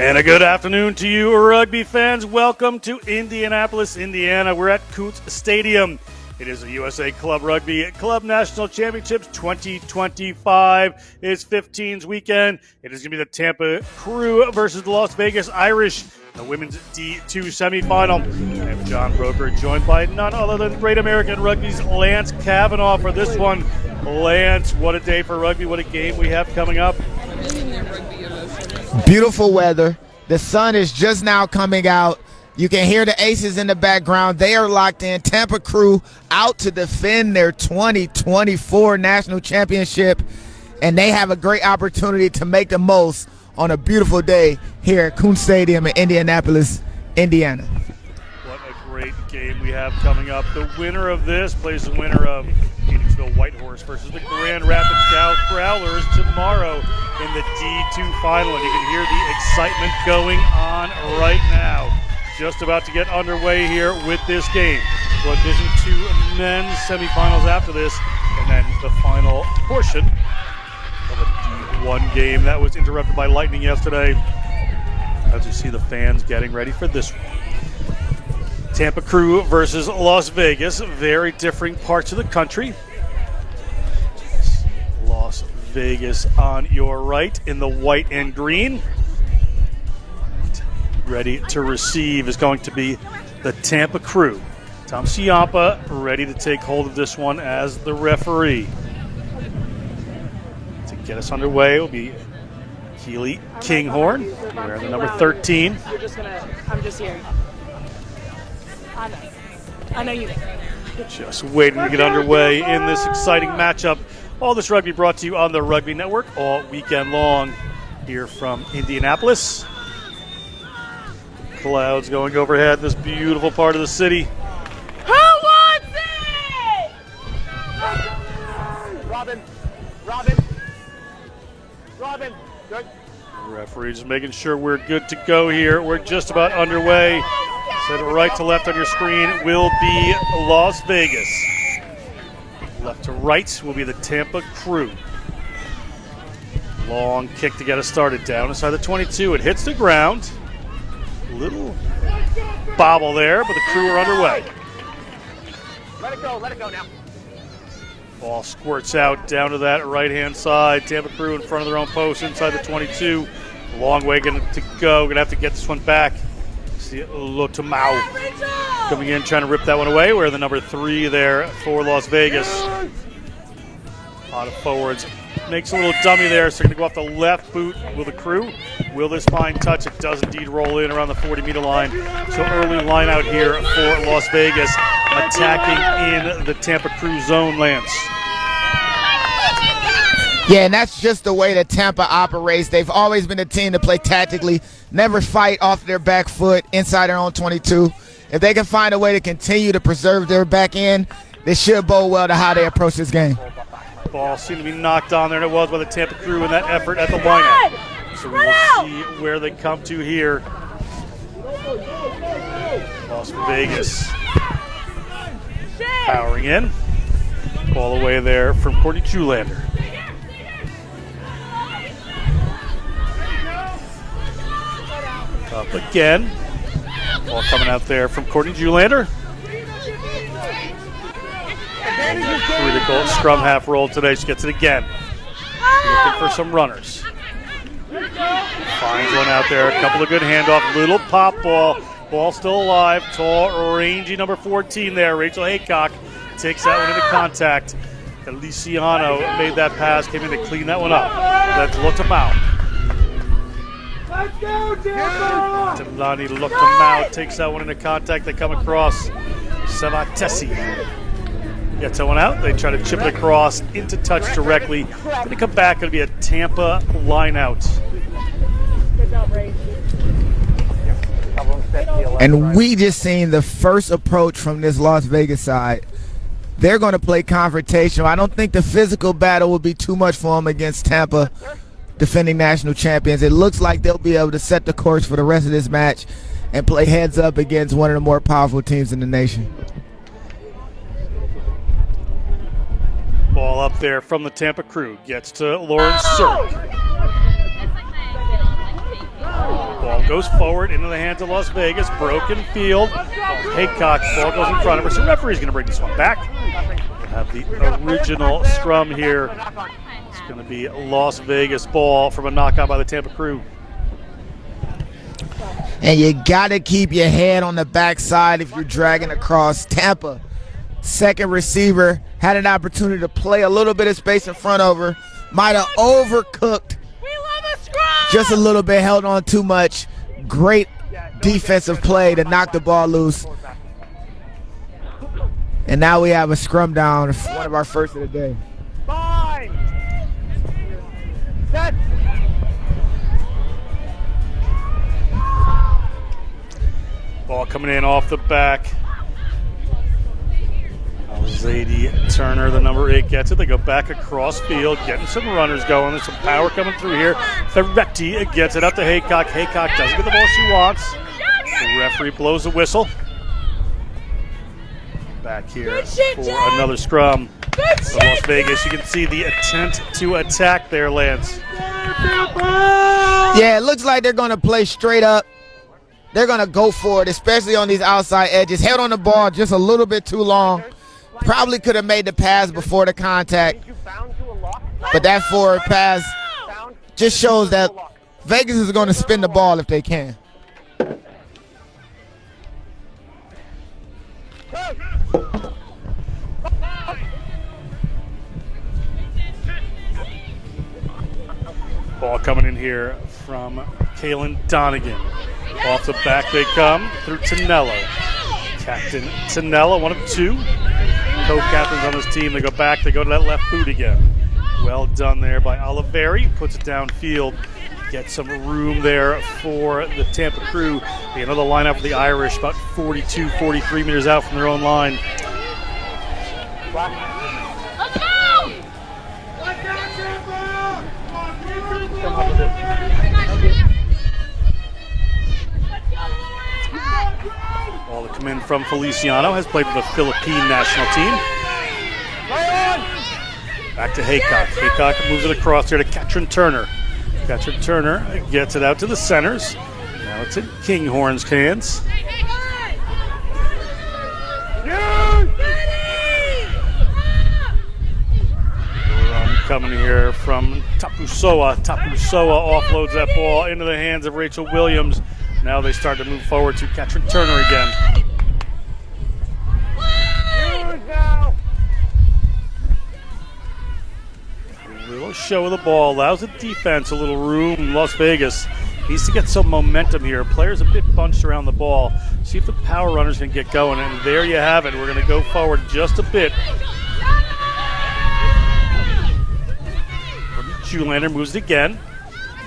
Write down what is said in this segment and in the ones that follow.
And a good afternoon to you, rugby fans. Welcome to Indianapolis, Indiana. We're at Coots Stadium. It is the USA Club Rugby Club National Championships 2025. It's 15's weekend. It is going to be the Tampa Krewe versus the Las Vegas Irish, the women's D2 semifinal. And John Broker joined by none other than Great American Rugby's Lance Kavanaugh for this one. Lance, what a day for rugby. What a game we have coming up. Beautiful weather. The sun is just now coming out. You can hear the Aces in the background. They are locked in. Tampa Krewe out to defend their 2024 national championship, and they have a great opportunity to make the most on a beautiful day here at Coots Stadium in Indianapolis, Indiana. What a great game we have coming up. The winner of this plays the winner of Phoenixville Whitehorse versus the Grand Rapids Growlers tomorrow in the D2 final. And you can hear the excitement going on right now. Just about to get underway here with this game. We'll Division II men's semifinals after this, and then the final portion of a D1 game that was interrupted by lightning yesterday. As you see the fans getting ready for this one. Tampa Krewe versus Las Vegas. Very different parts of the country. Las Vegas on your right in the white and green. Ready to receive is going to be the Tampa Krewe. Tom Ciampa ready to take hold of this one as the referee. To get us underway will be Keely Kinghorn, wearing the number 13. I'm just here. I know you. Just waiting to get underway in this exciting matchup. All this rugby brought to you on the Rugby Network all weekend long here from Indianapolis. Clouds going overhead in this beautiful part of the city. Who wants it? Robin. Good. Referee just making sure we're good to go here. We're just about underway. Set right to left on your screen will be Las Vegas. Left to right will be the Tampa Krewe. Long kick to get us started. Down inside the 22. It hits the ground. Little bobble there, but the Krewe are underway. Let it go now. Ball squirts out down to that right-hand side. Tampa Krewe in front of their own post inside the 22. Long way to go. Going to have to get this one back. See Lotamau coming in, trying to rip that one away. We're the number 3 there for Las Vegas. Out of forwards. Makes a little dummy there, so going to go off the left boot. Will the Krewe? Will this fine touch? It does indeed roll in around the 40-meter line. So early line out here for Las Vegas, attacking in the Tampa Krewe zone, Lance. Yeah, and that's just the way that Tampa operates. They've always been a team to play tactically, never fight off their back foot inside their own 22. If they can find a way to continue to preserve their back end, they should bode well to how they approach this game. Ball seemed to be knocked on there, and it was by the Tampa Krewe in that effort at the lineup. So we will see where they come to here. Las Vegas powering in. Ball away there from Courtney Julander. Up again. Ball coming out there from Courtney Julander. Critical scrum half roll today. She gets it again. Looking for some runners. Finds one out there. A couple of good handoff. Little pop ball. Ball still alive. Tall, rangy number 14 there. Rachel Haycock takes that one into contact. Feliciano made that pass. Came in to clean that one up. That's Lotamau. Let's go, Tampa! Tilani Lotamau takes that one into contact. They come across. Savatesi gets that one out. They try to chip it across into touch directly. Going to come back. Going to be a Tampa line out. And we just seen the first approach from this Las Vegas side. They're going to play confrontational. I don't think the physical battle will be too much for them against Tampa, defending national champions. It looks like they'll be able to set the course for the rest of this match and play heads up against one of the more powerful teams in the nation. Ball up there from the Tampa Krewe. Gets to Lauren Sirk. Ball Ball goes forward into the hands of Las Vegas. Broken field. Haycock, ball goes in front of her. So referee's going to bring this one back. We'll have the original scrum here. It's going to be Las Vegas ball from a knockout by the Tampa Krewe. And you got to keep your head on the backside if you're dragging across. Tampa, second receiver, had an opportunity to play a little bit of space in front of her. Might have overcooked just a little bit, held on too much. Great defensive play to knock the ball loose. And now we have a scrum down, one of our first of the day. Fine. Set. Ball coming in off the back. Zadie Turner, the number 8, gets it. They go back across field, getting some runners going. There's some power coming through here. Ferretti gets it out to Haycock. Haycock doesn't get the ball she wants. The referee blows the whistle. Back here for another scrum for Las Vegas. You can see the attempt to attack there, Lance. Yeah, it looks like they're going to play straight up. They're going to go for it, especially on these outside edges. Held on the ball just a little bit too long. Probably could have made the pass before the contact. But that forward pass just shows that Vegas is going to spin the ball if they can. Ball coming in here from Kaylin Donegan. Off the back they come through Tonello. Captain Tonello, one of 2 co-captains on this team. They go back, they go to that left boot again. Well done there by Oliveri. Puts it downfield. Gets some room there for the Tampa Krewe. Another lineup for the Irish, about 42, 43 meters out from their own line. Let's go! Ball to come in from Feliciano, has played with the Philippine national team. Back to Haycock. Haycock moves it across here to Katrin Turner. Katrin Turner gets it out to the centers. Now it's in Kinghorn's hands. Coming here from Tapusoa. Tapusoa offloads that ball into the hands of Rachel Williams. Now they start to move forward to Katrin Turner again. A little show of the ball allows the defense a little room. Las Vegas needs to get some momentum here. Players a bit bunched around the ball. See if the power runners can get going. And there you have it. We're going to go forward just a bit. Julander moves it again.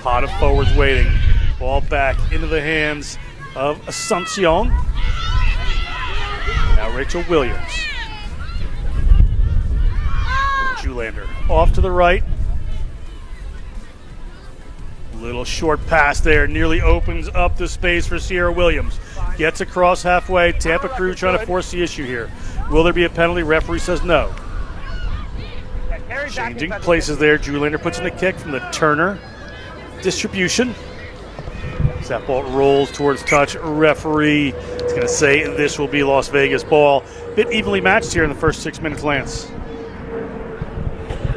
Pot of forwards waiting. Ball back into the hands of Asuncion. Now Rachel Williams. Julander off to the right. Little short pass there. Nearly opens up the space for Sierra Williams. Gets across halfway. Tampa Krewe trying to force the issue here. Will there be a penalty? Referee says no. Changing places there. Julander puts in the kick from the Turner distribution. As that ball rolls towards touch, referee is going to say this will be Las Vegas ball. Bit evenly matched here in the first 6 minutes, Lance.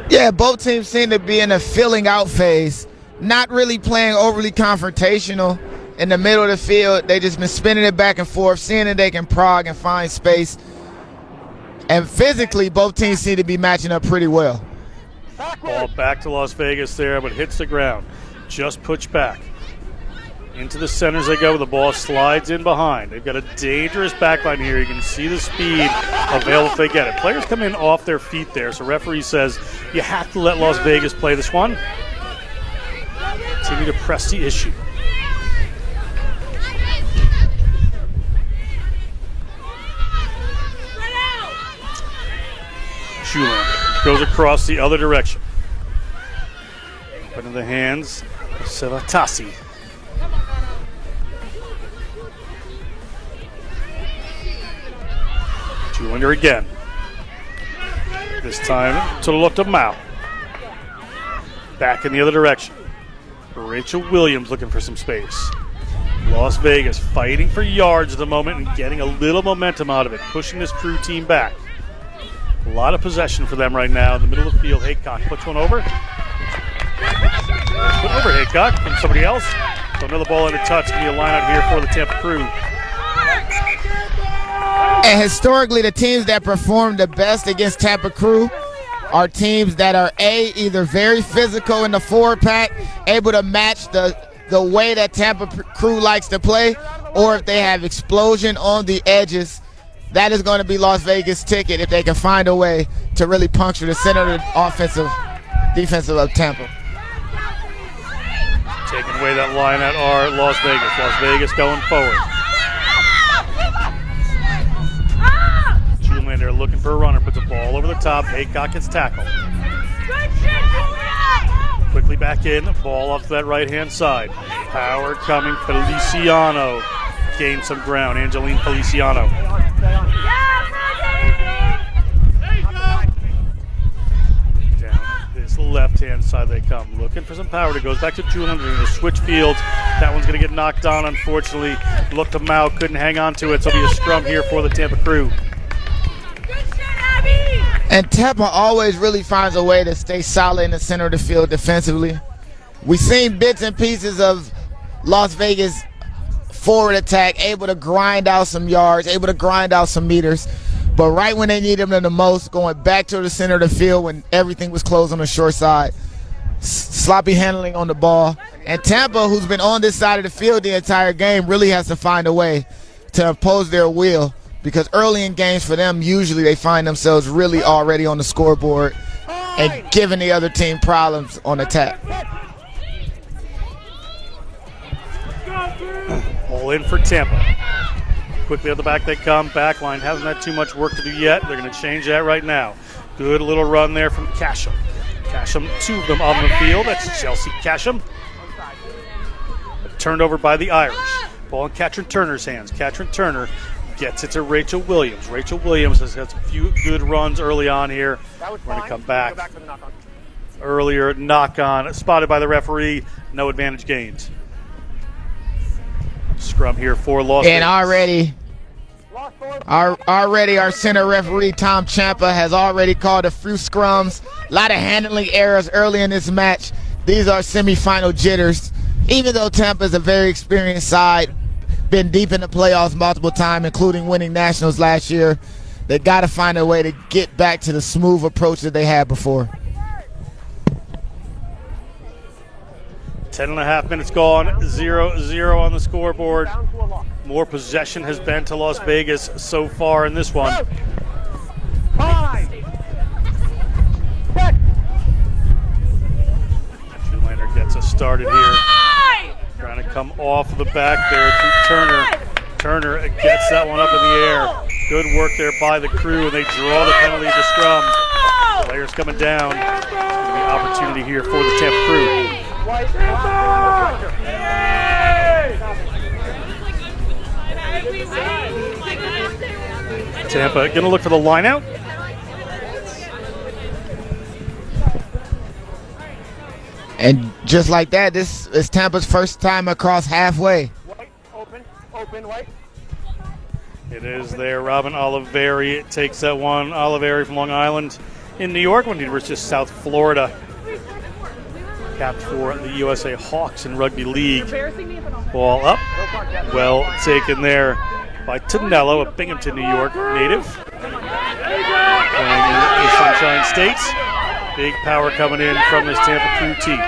Yeah, both teams seem to be in a filling out phase. Not really playing overly confrontational in the middle of the field. They just been spinning it back and forth, seeing that they can prog and find space. And physically, both teams seem to be matching up pretty well. Ball back to Las Vegas there, but hits the ground. Just pushed back. Into the centers they go. The ball slides in behind. They've got a dangerous backline here. You can see the speed available if they get it. Players come in off their feet there, so referee says you have to let Las Vegas play this one. Continue to press the issue. Julander goes across the other direction. Put in the hands of Sevatasi. Julander again. This time to look to Mao. Back in the other direction. Rachel Williams looking for some space. Las Vegas fighting for yards at the moment and getting a little momentum out of it, pushing this Crew team back. A lot of possession for them right now in the middle of the field. Haycock puts one over. Put over Haycock from somebody else. So another ball in a touch. Going to be a line out here for the Tampa Krewe. And historically, the teams that perform the best against Tampa Krewe are teams that are either very physical in the forward pack, able to match the way that Tampa Krewe likes to play, or if they have explosion on the edges. That is going to be Las Vegas' ticket if they can find a way to really puncture the center of the defensive of Tampa. Taking away that line at our Las Vegas. Las Vegas going forward. They're looking for a runner, puts a ball over the top. Haycock gets tackled. Quickly back in, ball off to that right-hand side. Power coming, Feliciano gained some ground. Angeline Feliciano. Down this left-hand side they come. Looking for some power. It goes back to Julian. They're going to switch fields. That one's going to get knocked on, unfortunately. Looked to Mao, couldn't hang on to it, so it'll be a scrum here for the Tampa Krewe. And Tampa always really finds a way to stay solid in the center of the field defensively. We've seen bits and pieces of Las Vegas forward attack, able to grind out some yards, able to grind out some meters. But right when they need them the most, going back to the center of the field when everything was closed on the short side, sloppy handling on the ball. And Tampa, who's been on this side of the field the entire game, really has to find a way to impose their will. Because early in games for them, usually they find themselves really already on the scoreboard and giving the other team problems on attack. All in for Tampa. Quickly at the back they come. Backline hasn't had too much work to do yet. They're going to change that right now. Good little run there from Casham. Casham, two of them on the field. That's Chelsea Casham. Turned over by the Irish. Ball in Katrin Turner's hands. Katrin Turner gets it to Rachel Williams. Rachel Williams has had a few good runs early on here. We're going to come back. Earlier knock-on, spotted by the referee. No advantage gains. Scrum here for Las Vegas. And already our center referee, Tom Ciampa, has already called a few scrums. A lot of handling errors early in this match. These are semifinal jitters. Even though Tampa is a very experienced side, been deep in the playoffs multiple times, including winning nationals last year, they got to find a way to get back to the smooth approach that they had before. 10.5 minutes gone, 0-0 on the scoreboard. More possession has been to Las Vegas so far in this one. Shoelander gets us started here. Trying to come off the back there to Turner. Turner gets that one up in the air. Good work there by the Krewe, and they draw the penalty to scrum. Players coming down. The opportunity here for the Tampa Krewe. Tampa going to look for the line out. And just like that, this is Tampa's first time across halfway. Open, white. It is there. Robin Oliveri takes that one. Oliveri from Long Island in New York, went to the University of South Florida. Capped for the USA Hawks in Rugby League. Ball up. Well taken there by Tonello, a Binghamton, New York native. Playing in the Sunshine States. Big power coming in from this Tampa Krewe team.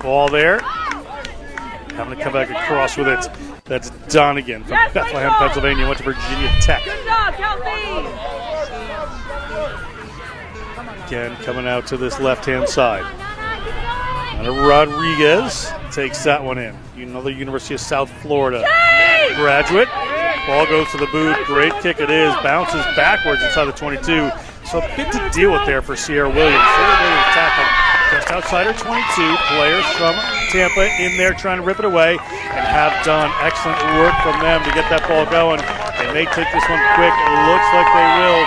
Ball there. Having to come back across with it. That's Donegan from Bethlehem, Pennsylvania. Went to Virginia Tech. Good job, Kelsey. Again, coming out to this left-hand side. And Rodriguez takes that one in. Another University of South Florida graduate. Ball goes to the boot. Great kick it is. Bounces backwards inside the 22. So a bit to deal with there for Sierra Williams. Sierra Williams tackled just outside her 22. Players from Tampa in there trying to rip it away and have done excellent work from them to get that ball going. They may take this one quick. It looks like they will.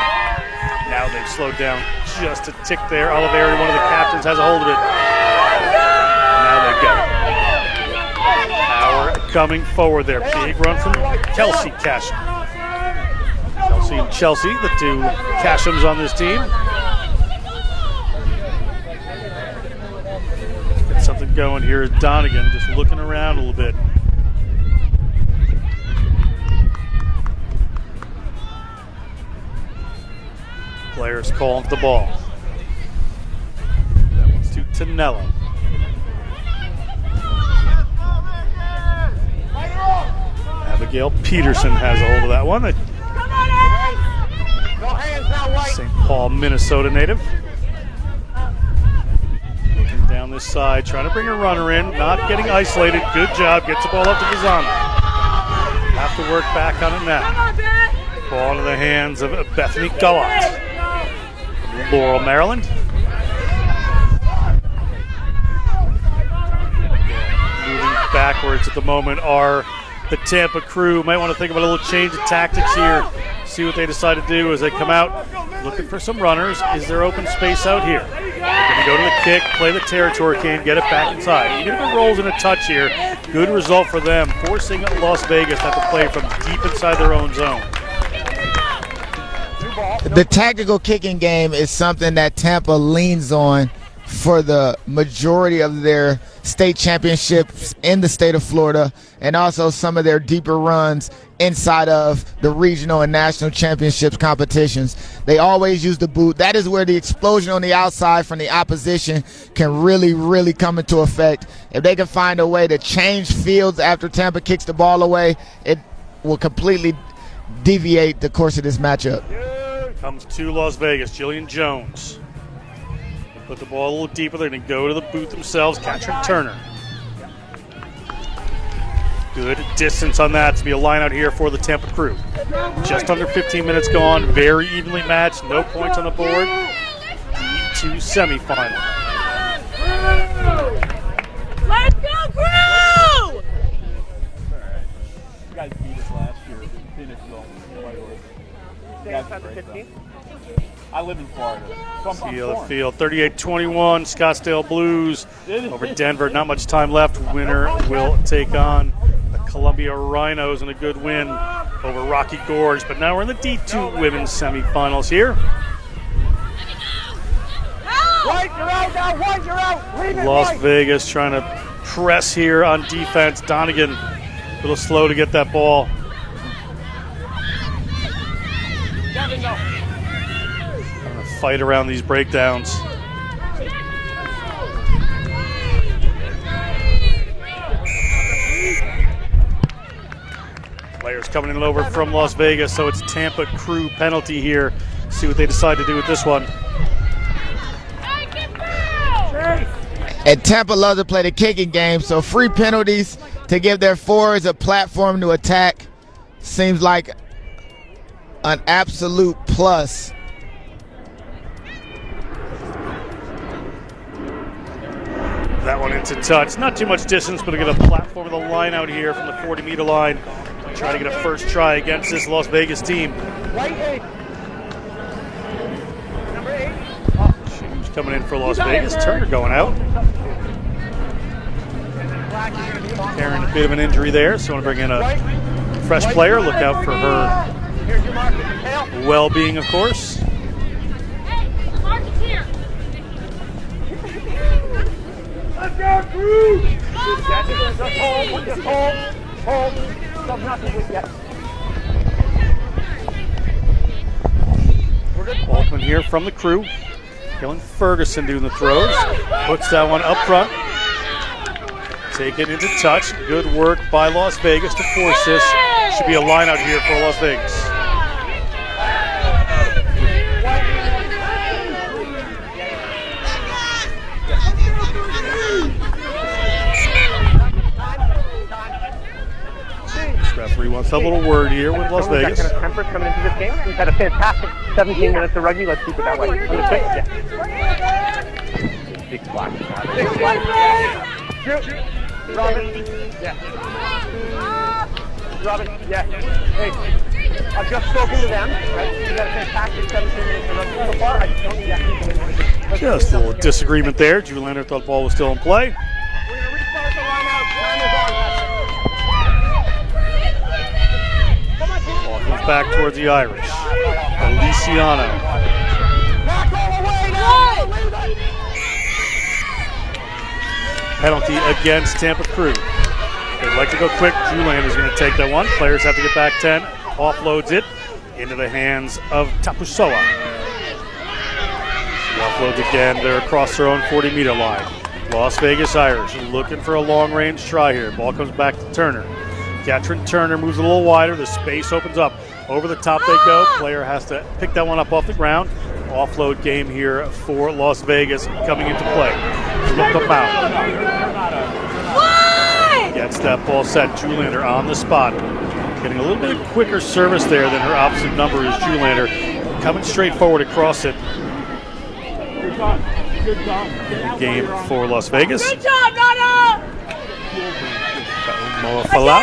Now they've slowed down just a tick there. Oliveri, one of the captains, has a hold of it. Now they've got it. Power coming forward there. Big run from Kelsey Casham. Kelsey and Chelsea, the two Cashams on this team. Get something going here. Donegan just looking around a little bit. Players calling for the ball. That one's to Tonello. Abigail Peterson has a hold of that one. St. Paul, Minnesota native. Looking down this side, trying to bring a runner in, not getting isolated. Good job, gets the ball up to Vizana. Have to work back on it now. Ball into the hands of Bethany Gallot. Laurel, Maryland. Moving backwards at the moment are the Tampa Krewe. Might want to think about a little change of tactics here. See what they decide to do as they come out looking for some runners. Is there open space out here? They're going to go to the kick, play the territory game, get it back inside. Even if it rolls in a touch here, good result for them, forcing Las Vegas to have to play from deep inside their own zone. The tactical kicking game is something that Tampa leans on for the majority of their state championships in the state of Florida, and also some of their deeper runs inside of the regional and national championships competitions. They always use the boot. That is where the explosion on the outside from the opposition can really, really come into effect. If they can find a way to change fields after Tampa kicks the ball away, it will completely deviate the course of this matchup. Comes to Las Vegas, Jillian Jones. Put the ball a little deeper. They're going to go to the boot themselves. Catherine Turner. Good distance on that to be a line out here for the Tampa Krewe. Just under 15 minutes gone. Very evenly matched. No points on the board. D2 semifinal. Let's go, Krewe! You guys beat us last year. Finished off. I live in Florida. Field 38-21, Scottsdale Blues over Denver. Not much time left. Winner will take on the Columbia Rhinos in a good win over Rocky Gorge. But now we're in the D2 women's semifinals here. White, you're out now. White, you're out. Leave it, Las White. Vegas trying to press here on defense. Donegan a little slow to get that ball. Fight around these breakdowns. Players coming in over from Las Vegas, so it's Tampa Krewe penalty here. See what they decide to do with this one. And Tampa loves to play the kicking game, so free penalties to give their forwards a platform to attack seems like an absolute plus. That one into touch. Not too much distance, but to get a platform of the line out here from the 40-meter line. Trying to get a first try against this Las Vegas team. White 8. Number 8. Shoes coming in for Las Vegas. Turner going out. Carrying a bit of an injury there, so want to bring in a fresh player. Look out for her Here's your mark with the tail. well-being, of course. Let's go, Krewe! Just hold, just hold, hold. Stop nothing with yet. Altman here from the Krewe. Kellen Ferguson doing the throws. Puts that one up front. Take it into touch. Good work by Las Vegas to force this. Should be a line out here for Las Vegas. Referee wants a little word here with Las Vegas. That kind of temper coming into this game. We've had a fantastic 17 minutes of rugby. Let's keep it that way. Understood? Yeah. Big block. Big block. Shoot. Robin. Yeah. Robin. Yeah. Hey. I've just spoken to them. Right? We've had a fantastic 17 minutes of rugby so far. I just don't need that. Just a little disagreement there. Juliander thought the ball was still in play. We're going to restart the line out. Time is on. back towards the Irish. Feliciano. Penalty against Tampa Krewe. They'd like to go quick. Julian is going to take that one. Players have to get back 10. Offloads it into the hands of Tapusoa. Offloads again. They're across their own 40-meter line. Las Vegas Irish looking for a long-range try here. Ball comes back to Turner. Katrin Turner moves a little wider. The space opens up. Over the top they go. Player has to pick that one up off the ground. Offload game here for Las Vegas coming into play. Look up out. Gets that ball set. Julander on the spot. Getting a little bit quicker service there than her opposite number is Julander. Coming straight forward across it. Good job. Game for Las Vegas. Good job, Nana! Falau.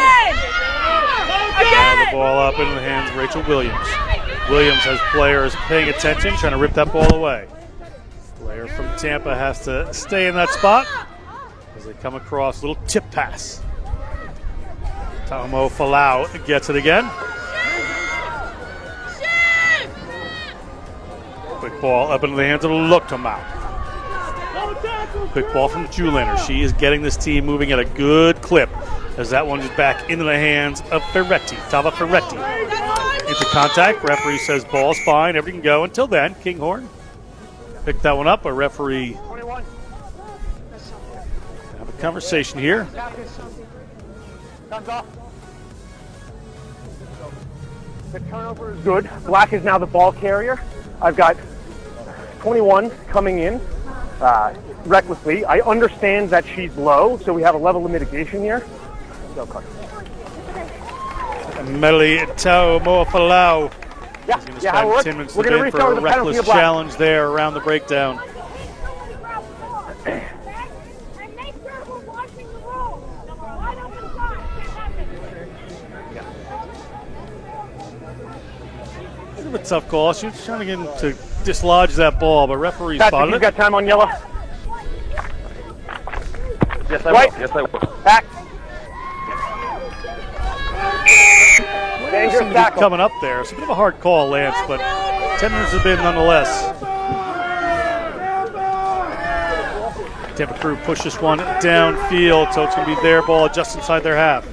The ball up into the hands of Rachel Williams. Williams has players paying attention, trying to rip that ball away. Player from Tampa has to stay in that spot as they come across. Little tip pass. Tomo Falau gets it again. Quick ball up into the hands of Luktomau. Quick ball from Julander. She is getting this team moving at a good clip as that one is back into the hands of Ferretti. Tava Ferretti. Into contact. Referee says ball's fine. Everything can go. Until then, Kinghorn picked that one up. A referee have a conversation here. The turnover is good. Black is now the ball carrier. I've got 21 coming in recklessly. I understand that she's low, so we have a level of mitigation here. Go, Clark. Melly Tomo Falau. Yeah, He's going to how it spend works. 10 minutes We're to going to bid for restart a with the penalty reckless of black. challenge there around the breakdown. And make sure we're watching the rules. Wide open side. Bit of a tough call. She was trying to get him to dislodge that ball, but referee spotted You've it. got time on yellow. Yes, I Right. will. Yes, I will. Back. Seemed Dangerous to be tackle. coming up there. It's a bit of a hard call, Lance, but 10 minutes have been nonetheless. Tampa Krewe push this one downfield, so it's going to be their ball just inside their half.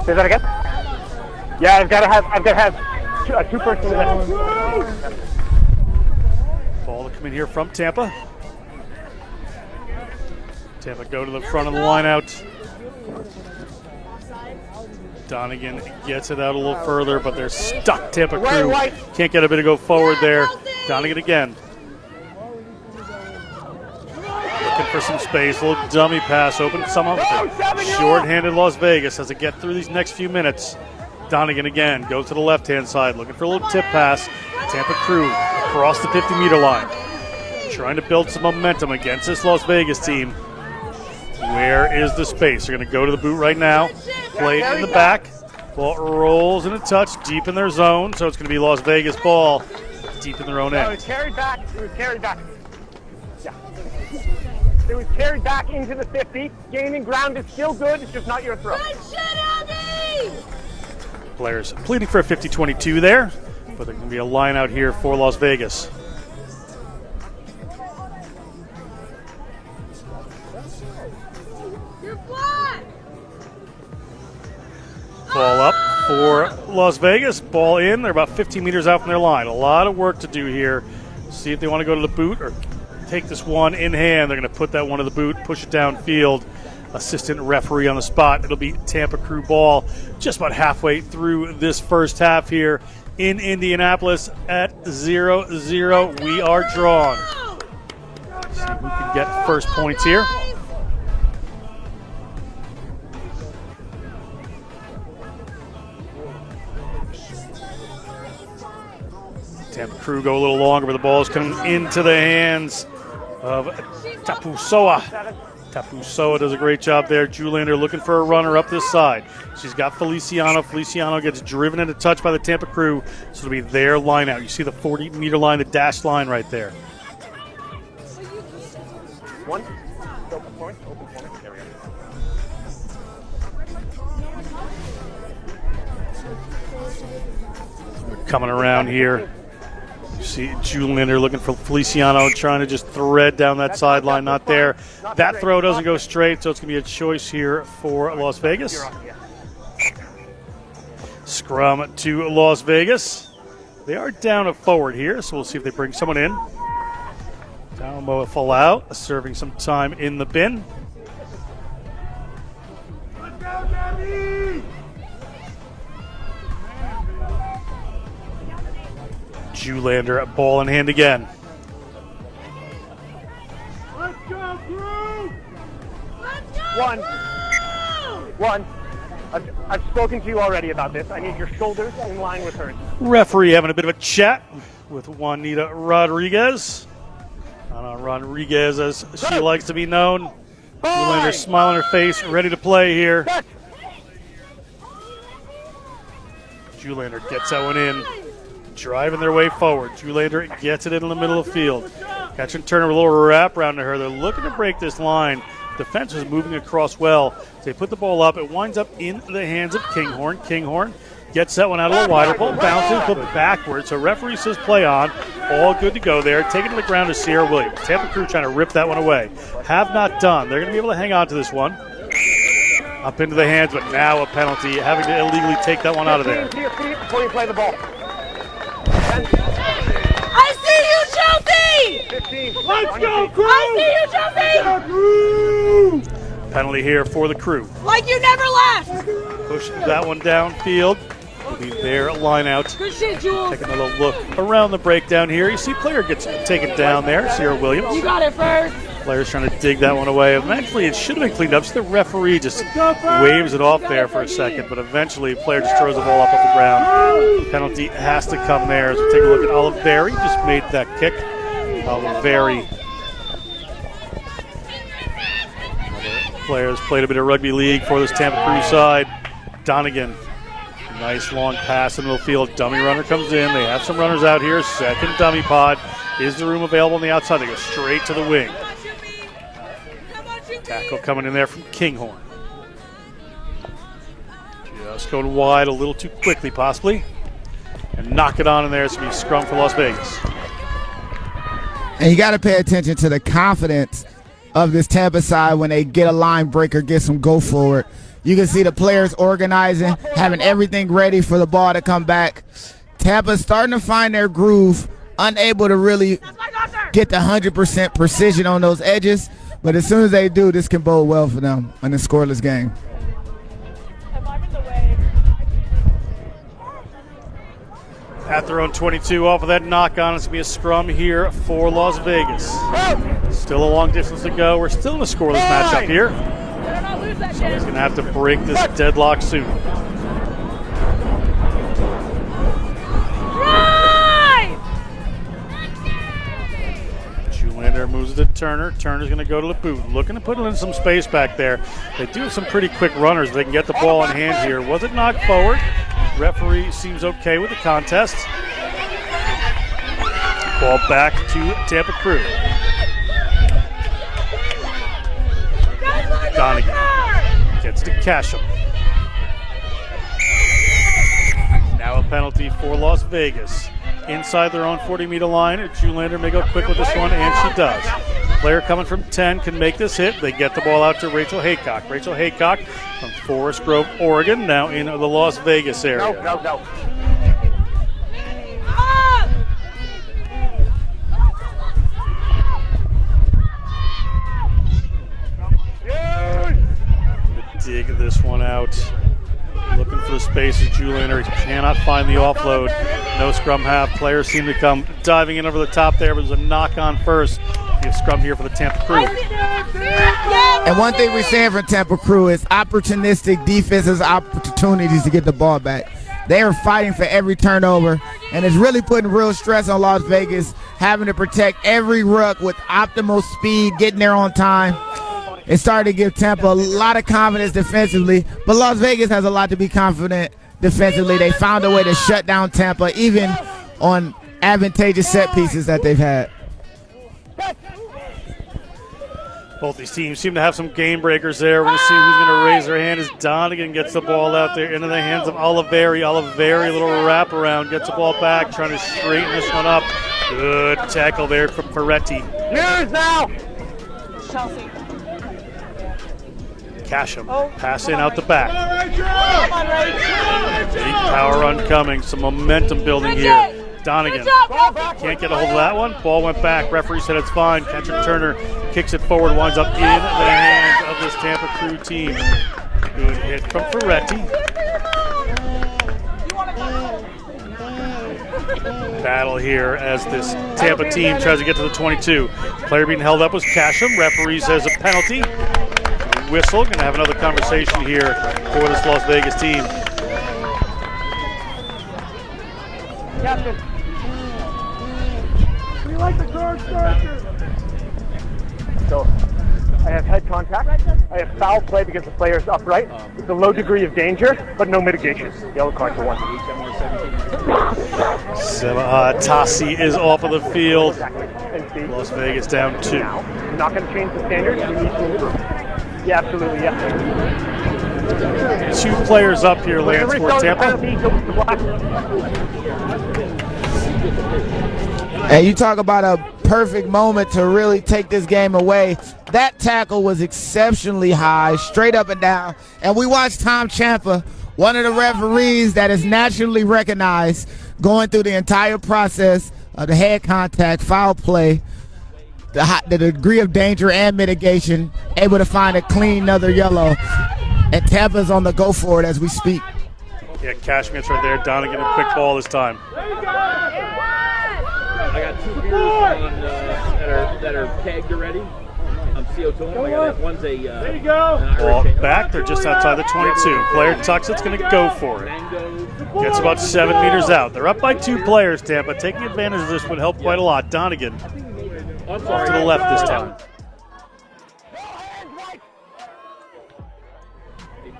Say that again? Yeah, I've got to have a two-person limit. Ball to come in here from Tampa. Tampa go to the front of the line out. Donegan gets it out a little further, but they're stuck. Tampa Krewe can't get a bit to go forward there. Donegan again. Looking for some space, a little dummy pass, open some up. Short-handed Las Vegas has to get through these next few minutes. Donegan again goes to the left-hand side, looking for a little tip pass. Tampa Krewe across the 50-meter line, trying to build some momentum against this Las Vegas team. Where is the space? They're going to go to the boot right now. Play it in the back. Ball rolls in a touch deep in their zone, so it's going to be Las Vegas ball deep in their own It end. was carried back. It was carried back. Yeah. It was carried back into the 50. Gaining ground is still good. It's just not your throw. Good shit, Abby! Players pleading for a 50-22 there, but there's going to be a line out here for Las Vegas. You're black! Ball up for Las Vegas. Ball in. They're about 15 meters out from their line. A lot of work to do here. See if they want to go to the boot or take this one in hand. They're going to put that one to the boot, push it downfield. Assistant referee on the spot. It'll be Tampa Krewe ball just about halfway through this first half here in Indianapolis at 0-0. We are drawn. See who can get first points here. Tampa Krewe go a little longer, but the ball is coming into the hands of Tapusoa. Tapusoa does a great job there. Julander looking for a runner up this side. She's got Feliciano. Feliciano gets driven into touch by the Tampa Krewe, so it'll be their line out. You see the 40-meter line, the dashed line right there. One. Open for me. There we go. Coming around here. You see Juliander looking for Feliciano, trying to just thread down that sideline. Not there. That throw doesn't go straight, so it's going to be a choice here for Las Vegas. Scrum to Las Vegas. They are down a forward here, so we'll see if they bring someone in. Dalmo Falau serving some time in the bin. Juliander at ball in hand again. Let's go, Crew! One. I've spoken to you already about this. I need your shoulders in line with hers. Referee having a bit of a chat with Juanita Rodriguez. Ana Rodriguez, as she likes to be known. Juliander smile on her face, ready to play here. Juliander gets that one in. Driving their way forward. Juliander gets it in the middle of the field. Catch and turn, a little wrap around to her. They're looking to break this line. Defense is moving across well. They put the ball up. It winds up in the hands of Kinghorn. Kinghorn gets that one out of the wider ball. Bounces, but backwards. So referee says play on. All good to go there. Taken to the ground to Sierra Williams. Tampa Krewe trying to rip that one away. Have not done. They're going to be able to hang on to this one. Up into the hands, but now a penalty. Having to illegally take that one out of there. To your feet before you play the ball. I see you, Chelsea! 15. Let's go, Crew! I see you, Chelsea! Penalty here for the Krewe. Like you never left! Pushing that one downfield. Will be their line out. Good shit, Jules. Take another look around the breakdown here. You see player gets taken down there, Sierra Williams. You got it first. Players trying to dig that one away. Eventually, it should have been cleaned up. So the referee just waves it off there for a second, but eventually, player just throws the ball up off the ground. Penalty has to come there. As we take a look at Oliveri, just made that kick. Oliveri. Players played a bit of rugby league for this Tampa Krewe side. Donegan. Nice long pass in the middle field. Dummy runner comes in. They have some runners out here. Second dummy pod. Is the room available on the outside? They go straight to the wing. Tackle coming in there from Kinghorn. Just going wide a little too quickly, possibly. And knock it on in there. It's going to be scrum for Las Vegas. And you got to pay attention to the confidence of this Tampa side when they get a line breaker, get some go forward. You can see the players organizing, having everything ready for the ball to come back. Tampa's starting to find their groove, unable to really get the 100% precision on those edges. But as soon as they do, this can bode well for them in a scoreless game. At their own 22 off of that knock on. It's going to be a scrum here for Las Vegas. Still a long distance to go. We're still in a scoreless matchup here. Somebody's going to have to break this deadlock soon. Juliander moves it to Turner. Turner's going to go to the boot. Looking to put it in some space back there. They do have some pretty quick runners. They can get the ball in hand here. Was it knocked forward? Referee seems okay with the contest. Ball back to Tampa Krewe. Donegan gets to Casham. Now a penalty for Las Vegas. Inside their own 40-meter line, Juliander may go quick with this one, and she does. Player coming from 10 can make this hit. They get the ball out to Rachel Haycock. Rachel Haycock from Forest Grove, Oregon, now in the Las Vegas area. No. Dig this one out. Looking for the spaces. Juliander cannot find the offload. No scrum half. Players seem to come diving in over the top there, but there's a knock on first. Be a scrum here for the Tampa Krewe. And one thing we're saying from Tampa Krewe is opportunistic defenses, opportunities to get the ball back. They are fighting for every turnover, and it's really putting real stress on Las Vegas, having to protect every ruck with optimal speed, getting there on time. It started to give Tampa a lot of confidence defensively, but Las Vegas has a lot to be confident defensively. They found a way to shut down Tampa, even on advantageous set pieces that they've had. Both these teams seem to have some game breakers there. We're going to see who's going to raise their hand as Donegan gets the ball out there into the hands of Oliveri. Oliveri, little wraparound, gets the ball back, trying to straighten this one up. Good tackle there from Ferretti. Mirrors now. Chelsea. Casham, pass in out the back. Come on, Rachel. Big power run coming, some momentum building here. Donegan can't get a hold of that one. Ball went back. Referee said it's fine. Catcher Turner kicks it forward, winds up in the hands of this Tampa Krewe team. Good hit from Ferretti. Battle here as this Tampa team tries to get to the 22. Player being held up was Casham. Referee says a penalty. Whistle. Going to have another conversation here for this Las Vegas team. Captain. We like the card starter. So, I have head contact. I have foul play because the player is upright. It's a low degree of danger, but no mitigation. Yellow card for one. Tassi is off of the field. Exactly. And see, Las Vegas down 2. now, we're not going to change the standards. We need to improve. Yeah, absolutely, yeah. 2 players up here, Lance, for Tampa. And you talk about a perfect moment to really take this game away. That tackle was exceptionally high, straight up and down. And we watched Tom Ciampa, one of the referees that is nationally recognized, going through the entire process of the head contact, foul play, the degree of danger and mitigation, able to find a clean another yellow. And Tampa's on the go for it as we speak. Yeah, Cashman's right there. Donegan a quick ball this time. I got 2 beers on, that are kegged already. I'm CO2. One's a. There you go. Ball back. They're just outside the 22. Player tucks it's going to go for it. Gets about 7 meters out. They're up by 2 players, Tampa. Taking advantage of this would help quite a lot. Donegan off to the left this time.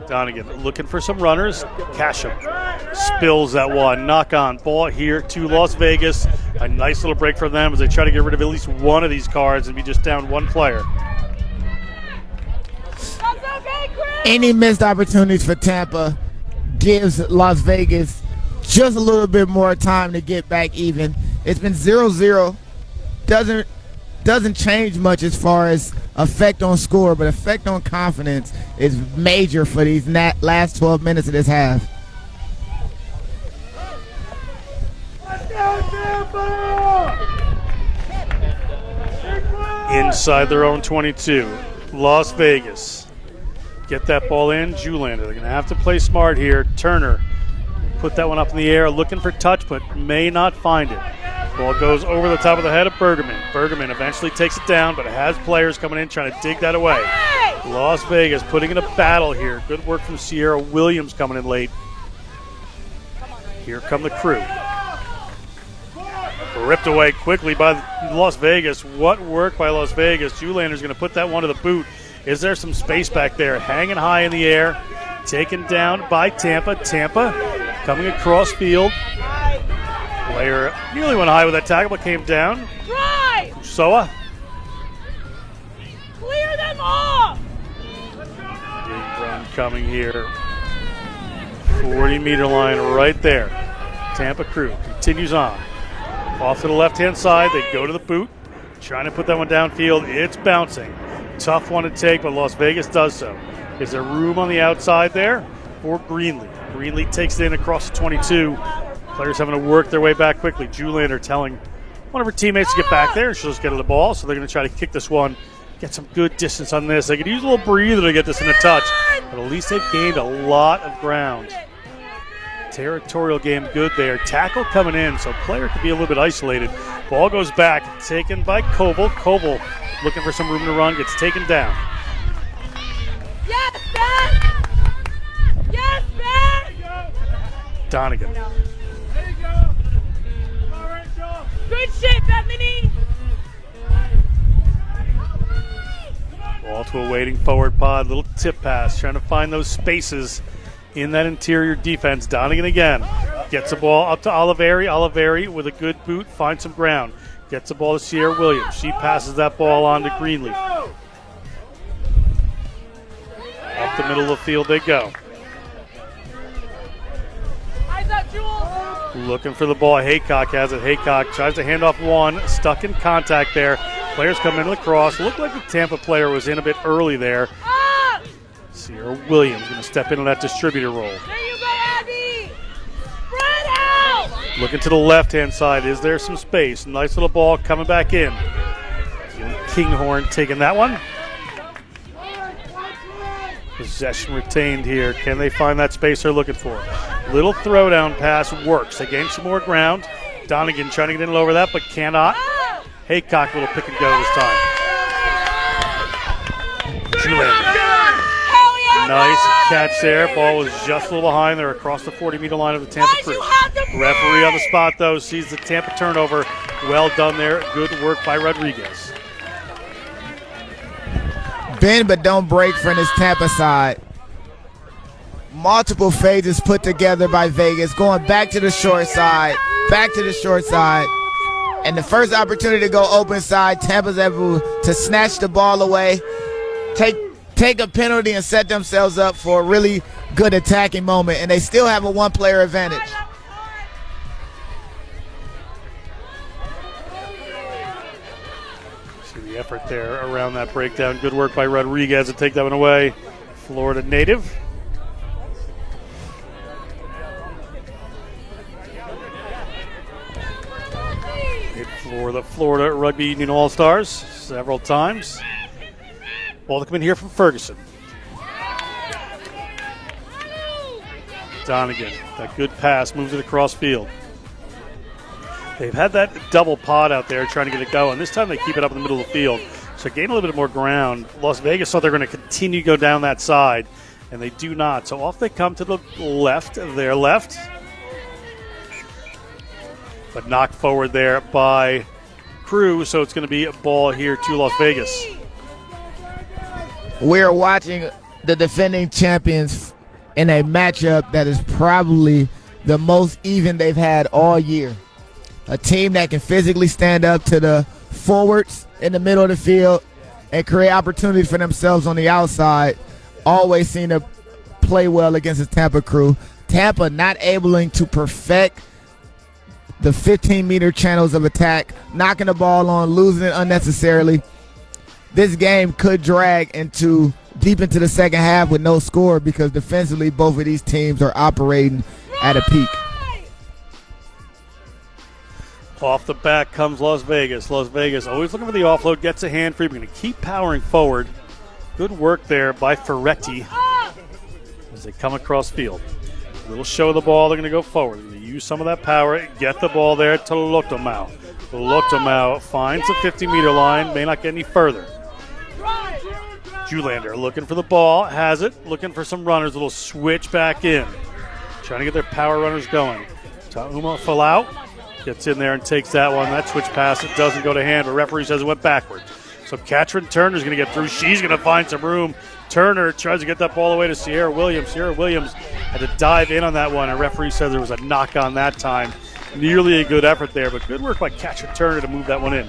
Donegan looking for some runners. Casham spills that one. Knock on ball here to Las Vegas. A nice little break for them as they try to get rid of at least one of these cards and be just down 1 player. Any missed opportunities for Tampa gives Las Vegas just a little bit more time to get back even. It's been 0-0. Doesn't change much as far as effect on score, but effect on confidence is major for these last 12 minutes of this half. Inside their own 22. Las Vegas. Get that ball in. Zoolander. They're going to have to play smart here. Turner put that one up in the air, looking for touch, but may not find it. Ball goes over the top of the head of Bergerman. Bergerman eventually takes it down, but it has players coming in trying to dig that away. Las Vegas putting in a battle here. Good work from Sierra Williams coming in late. Here come the Krewe. Ripped away quickly by Las Vegas. What work by Las Vegas. Zoolander's going to put that one to the boot. Is there some space back there? Hanging high in the air. Taken down by Tampa. Tampa coming across field. Player nearly went high with that tackle, but came down. Right! Soa. Clear them off! Big run coming here. 40-meter line right there. Tampa Krewe continues on. Off to the left-hand side. They go to the boot. Trying to put that one downfield. It's bouncing. Tough one to take, but Las Vegas does so. Is there room on the outside there for Greenlee? Greenlee takes it in across the 22. Players having to work their way back quickly. Zoolander telling one of her teammates to get back there. She'll just get to the ball, so they're going to try to kick this one, get some good distance on this. They could use a little breather to get this in a touch, but at least they've gained a lot of ground. Territorial game good there. Tackle coming in, so player could be a little bit isolated. Ball goes back, taken by Koval. Koval looking for some room to run, gets taken down. Yes, Ben! Yes, Ben! Donegan. Good shit, Bethany! Ball to a waiting forward pod. Little tip pass, trying to find those spaces in that interior defense. Donegan again. Gets the ball up to Oliveri. Oliveri with a good boot, finds some ground. Gets the ball to Sierra Williams. She passes that ball on to Greenlee. Up the middle of the field they go. Looking for the ball. Haycock has it. Haycock tries to hand off one. Stuck in contact there. Players come into the cross. Looked like the Tampa player was in a bit early there. Sierra Williams going to step into that distributor role. There you go, Abby! Spread out! Looking to the left-hand side. Is there some space? Nice little ball coming back in. Kinghorn taking that one. Possession retained here. Can they find that space they're looking for? Little throwdown pass works. They gain some more ground. Donegan trying to get in over that, but cannot. Haycock, little pick and go this time. Nice catch there. Ball was just a little behind. They're across the 40-meter line of the Tampa Krewe. Referee on the spot, though, sees the Tampa turnover. Well done there. Good work by Rodriguez. Bend but don't break from this Tampa side. Multiple phases put together by Vegas, going back to the short side, and the first opportunity to go open side, Tampa's able to snatch the ball away, take a penalty and set themselves up for a really good attacking moment, and they still have a one-player advantage. The effort there around that breakdown. Good work by Rodriguez to take that one away. Florida native. Hit for the Florida Rugby Union All-Stars several times. Ball to come in here from Ferguson. Donegan, that good pass, moves it across field. They've had that double pod out there trying to get it going. This time they keep it up in the middle of the field. So gain a little bit more ground. Las Vegas thought they're going to continue to go down that side, and they do not. So off they come to the left, their left. But knocked forward there by Krewe, so it's going to be a ball here to Las Vegas. We're watching the defending champions in a matchup that is probably the most even they've had all year. A team that can physically stand up to the forwards in the middle of the field and create opportunities for themselves on the outside. Always seem to play well against the Tampa Krewe. Tampa not able to perfect the 15-meter channels of attack, knocking the ball on, losing it unnecessarily. This game could drag into deep into the second half with no score because defensively both of these teams are operating at a peak. Off the back comes Las Vegas. Las Vegas always looking for the offload, gets a hand free. We're going to keep powering forward. Good work there by Ferretti as they come across field. A little show of the ball. They're going to go forward. They're going to use some of that power. Get the ball there to Lotomau. Lotomau finds the 50-meter line. May not get any further. Julander looking for the ball. Has it. Looking for some runners. A little switch back in. Trying to get their power runners going. Tauma Falau gets in there and takes that one. That switch pass, it doesn't go to hand, but referee says it went backwards. So Katrin Turner's going to get through. She's going to find some room. Turner tries to get that ball away to Sierra Williams. Sierra Williams had to dive in on that one, and referee says there was a knock on that time. Nearly a good effort there, but good work by Katrin Turner to move that one in.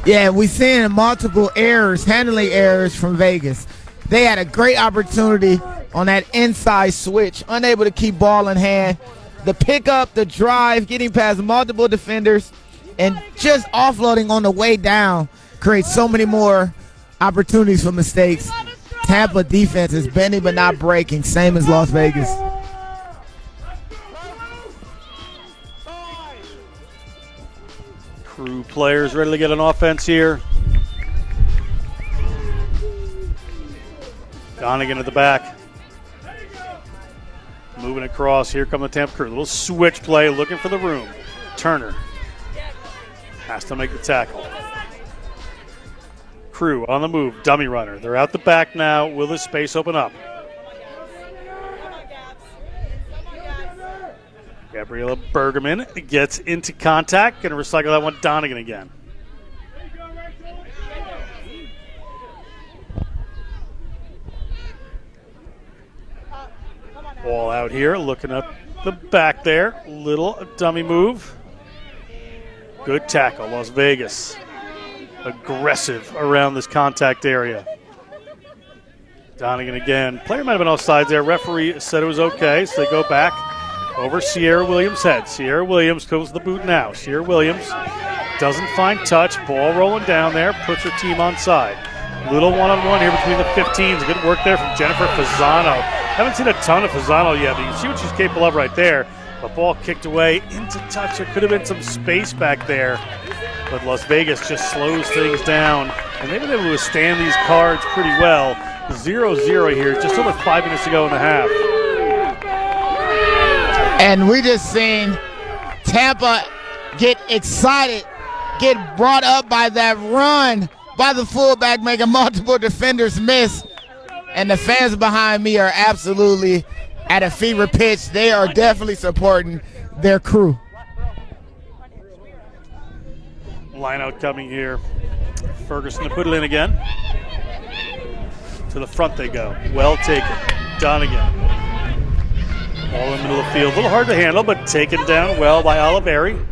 Yeah, we're seeing multiple errors, handling errors from Vegas. They had a great opportunity on that inside switch, unable to keep ball in hand. The pickup, the drive, getting past multiple defenders, and just offloading on the way down creates so many more opportunities for mistakes. Tampa defense is bending but not breaking, same as Las Vegas. Krewe players ready to get an offense here. Donegan at the back. Moving across, here come the Tampa Krewe. Little switch play, looking for the room. Turner has to make the tackle. Krewe on the move, dummy runner. They're out the back now. Will the space open up? Gabriella Bergerman gets into contact. Going to recycle that one, Donegan again. Ball out here, looking up the back there. Little dummy move. Good tackle, Las Vegas. Aggressive around this contact area. Donegan again. Player might have been offside there. Referee said it was okay, so they go back over Sierra Williams' head. Sierra Williams goes to the boot now. Sierra Williams doesn't find touch. Ball rolling down there, puts her team onside. Little one-on-one here between the 15s. Good work there from Jennifer Fasano. Haven't seen a ton of Fasano yet, but you can see what she's capable of right there. The ball kicked away into touch. There could have been some space back there, but Las Vegas just slows things down, and they've been able to withstand these cards pretty well. 0-0 here, just over 5 minutes to go in the half. And we just seen Tampa get excited, get brought up by that run by the fullback, making multiple defenders miss. And the fans behind me are absolutely at a fever pitch. They are definitely supporting their crew. Line out coming here. Ferguson to put it in again. To the front they go. Well taken. Donegan. Ball in the middle of the field. A little hard to handle, but taken down well by Oliveri.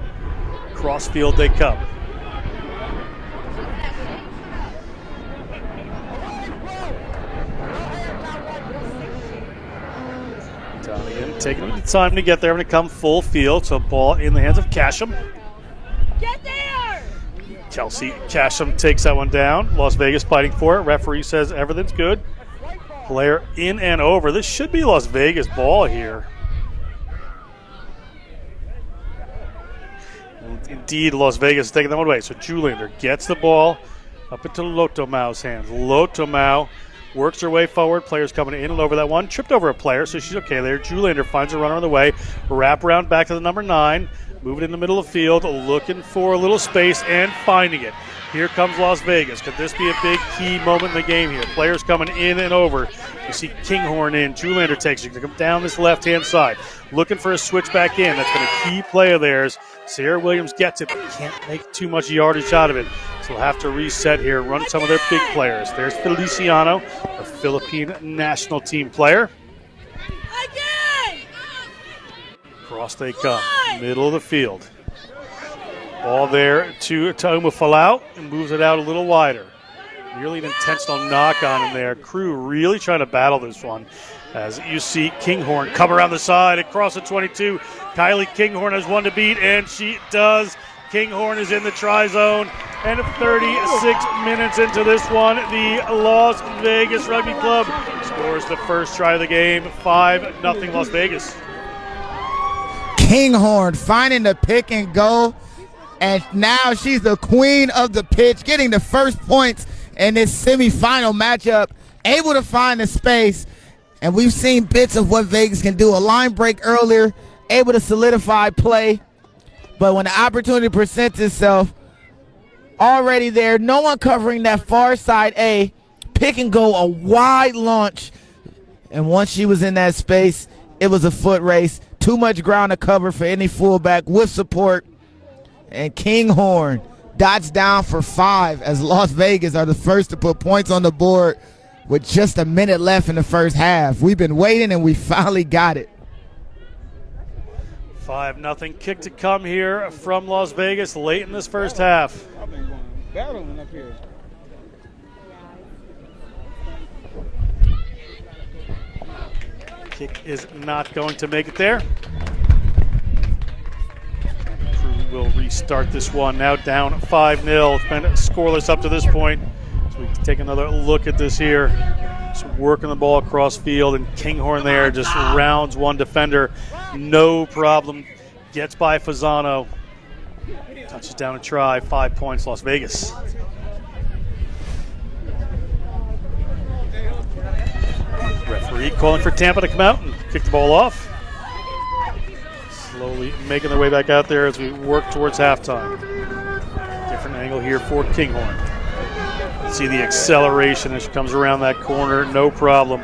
Cross field they come. Donegan taking the time to get there when it comes full field. So ball in the hands of Casham. Get there! Kelsey Casham takes that one down. Las Vegas fighting for it. Referee says everything's good. Player in and over. This should be Las Vegas ball here. Indeed, Las Vegas is taking that one away. So Julander gets the ball up into Lotomau's hands. Lotomau works her way forward. Players coming in and over that one. Tripped over a player, so she's okay there. Julander finds a runner on the way. Wrap around back to the number 9. Moving in the middle of the field, looking for a little space and finding it. Here comes Las Vegas. Could this be a big key moment in the game here? Players coming in and over. You see Kinghorn in. Julander takes it. Come down this left-hand side. Looking for a switch back in. That's been a key play of theirs. Sierra Williams gets it, but can't make too much yardage out of it. So we'll have to reset here, run some of their big players. There's Feliciano, a Philippine national team player. Again! Cross they come, middle of the field. Ball there to Tauma Falau and moves it out a little wider. Nearly an intentional knock on him there. Crew really trying to battle this one. As you see Kinghorn come around the side across the 22. Kylie Kinghorn has one to beat, and she does. Kinghorn is in the try zone, and 36 minutes into this one, the Las Vegas Rugby Club scores the first try of the game, 5-0 Las Vegas. Kinghorn finding the pick and go, and now she's the queen of the pitch, getting the first points in this semifinal matchup, able to find the space, and we've seen bits of what Vegas can do. A line break earlier, able to solidify play, but when the opportunity presents itself, already there, no one covering that far side A, pick and go, a wide launch, and once she was in that space, it was a foot race. Too much ground to cover for any fullback with support. And Kinghorn dots down for 5 as Las Vegas are the first to put points on the board with just a minute left in the first half. We've been waiting and we finally got it. 5-0 kick to come here from Las Vegas late in this first half. I've been going battling up here. Kick is not going to make it there. Crew will restart this one. Now down 5-0. It's been scoreless up to this point. So we can take another look at this here. Just working the ball across field, and Kinghorn there just rounds one defender. No problem. Gets by Fasano. Touches down a try. 5 points, Las Vegas. Referee calling for Tampa to come out and kick the ball off. Slowly making their way back out there as we work towards halftime. Different angle here for Kinghorn. See the acceleration as she comes around that corner, no problem.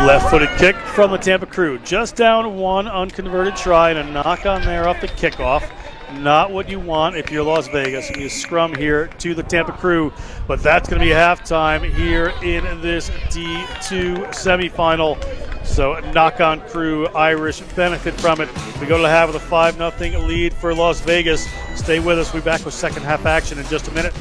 Left-footed kick from the Tampa Krewe. Just down one unconverted try and a knock on there off the kickoff. not what you want if you're Las Vegas. You scrum here to the Tampa Krewe, but that's going to be halftime here in this D2 semifinal. So knock on Krewe, Irish benefit from it. We go to the half with a 5-0 lead for Las Vegas. Stay with us. We'll be back with second half action in just a minute.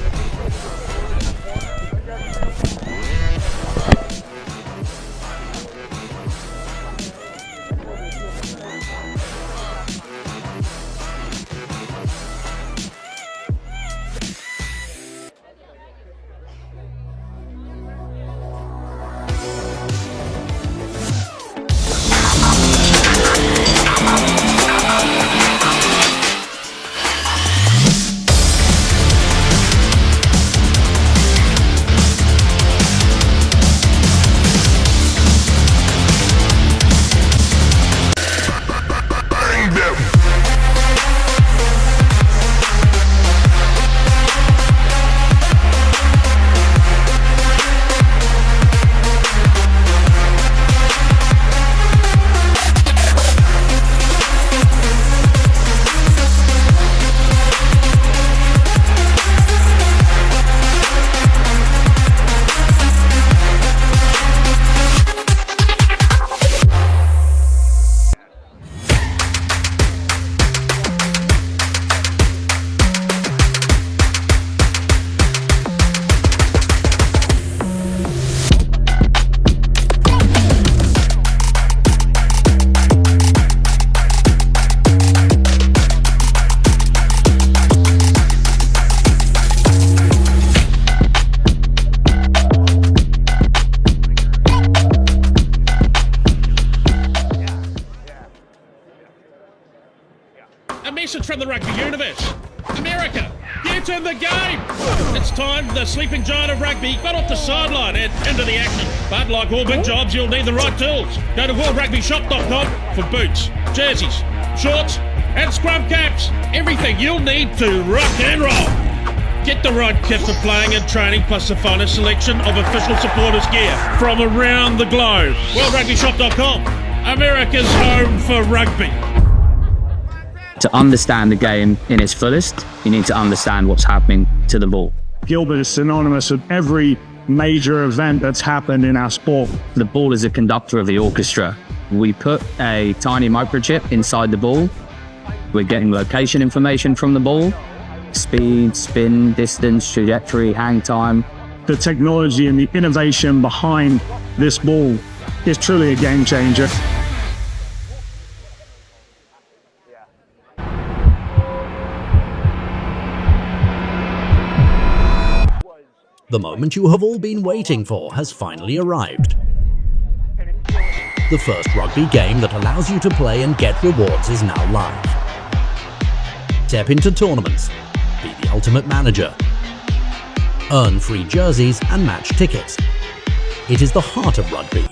A message from the rugby universe. America, get in the game! It's time the sleeping giant of rugby got off the sideline and into the action. But like all big jobs, you'll need the right tools. Go to worldrugbyshop.com for boots, jerseys, shorts, and scrum caps. Everything you'll need to rock and roll. Get the right kit for playing and training, plus the finest selection of official supporters gear from around the globe. worldrugbyshop.com, America's home for rugby. To understand the game in its fullest, you need to understand what's happening to the ball. Gilbert is synonymous with every major event that's happened in our sport. The ball is a conductor of the orchestra. We put a tiny microchip inside the ball. We're getting location information from the ball, speed, spin, distance, trajectory, hang time. The technology and the innovation behind this ball is truly a game changer. The moment you have all been waiting for has finally arrived. The first rugby game that allows you to play and get rewards is now live. Step into tournaments, be the ultimate manager, earn free jerseys and match tickets. It is the heart of rugby,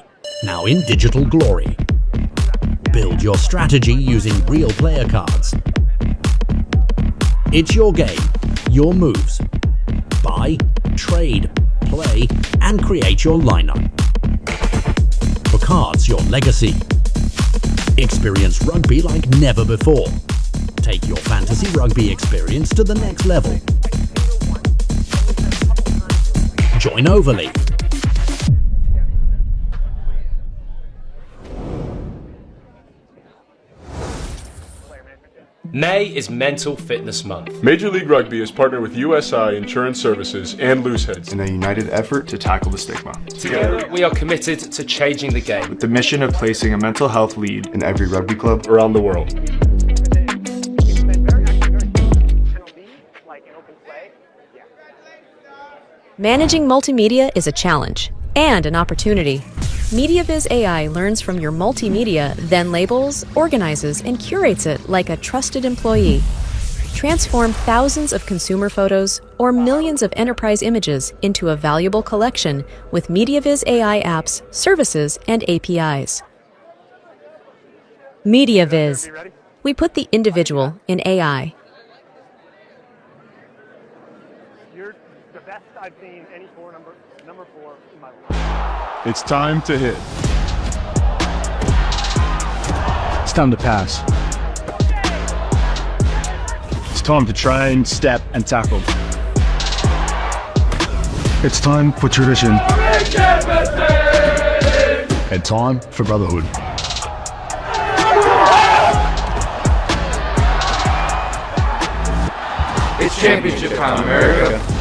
now in digital glory. Build your strategy using real player cards. It's your game, your moves. Buy, trade, play, and create your lineup. For cards, your legacy. Experience rugby like never before. Take your fantasy rugby experience to the next level. Join Overlay. May is Mental Fitness Month. Major League Rugby has partnered with USI Insurance Services and Looseheads in a united effort to tackle the stigma. Together, we are committed to changing the game with the mission of placing a mental health lead in every rugby club around the world. Managing multimedia is a challenge and an opportunity. MediaViz AI learns from your multimedia, then labels, organizes, and curates it like a trusted employee. Transform thousands of consumer photos or millions of enterprise images into a valuable collection with MediaViz AI apps, services, and APIs. MediaViz. We put the individual in AI. You're the best I've seen any number 4 in my life. It's time to hit. It's time to pass. time to train, step, and tackle. It's time for tradition. And time for brotherhood. It's championship time, America.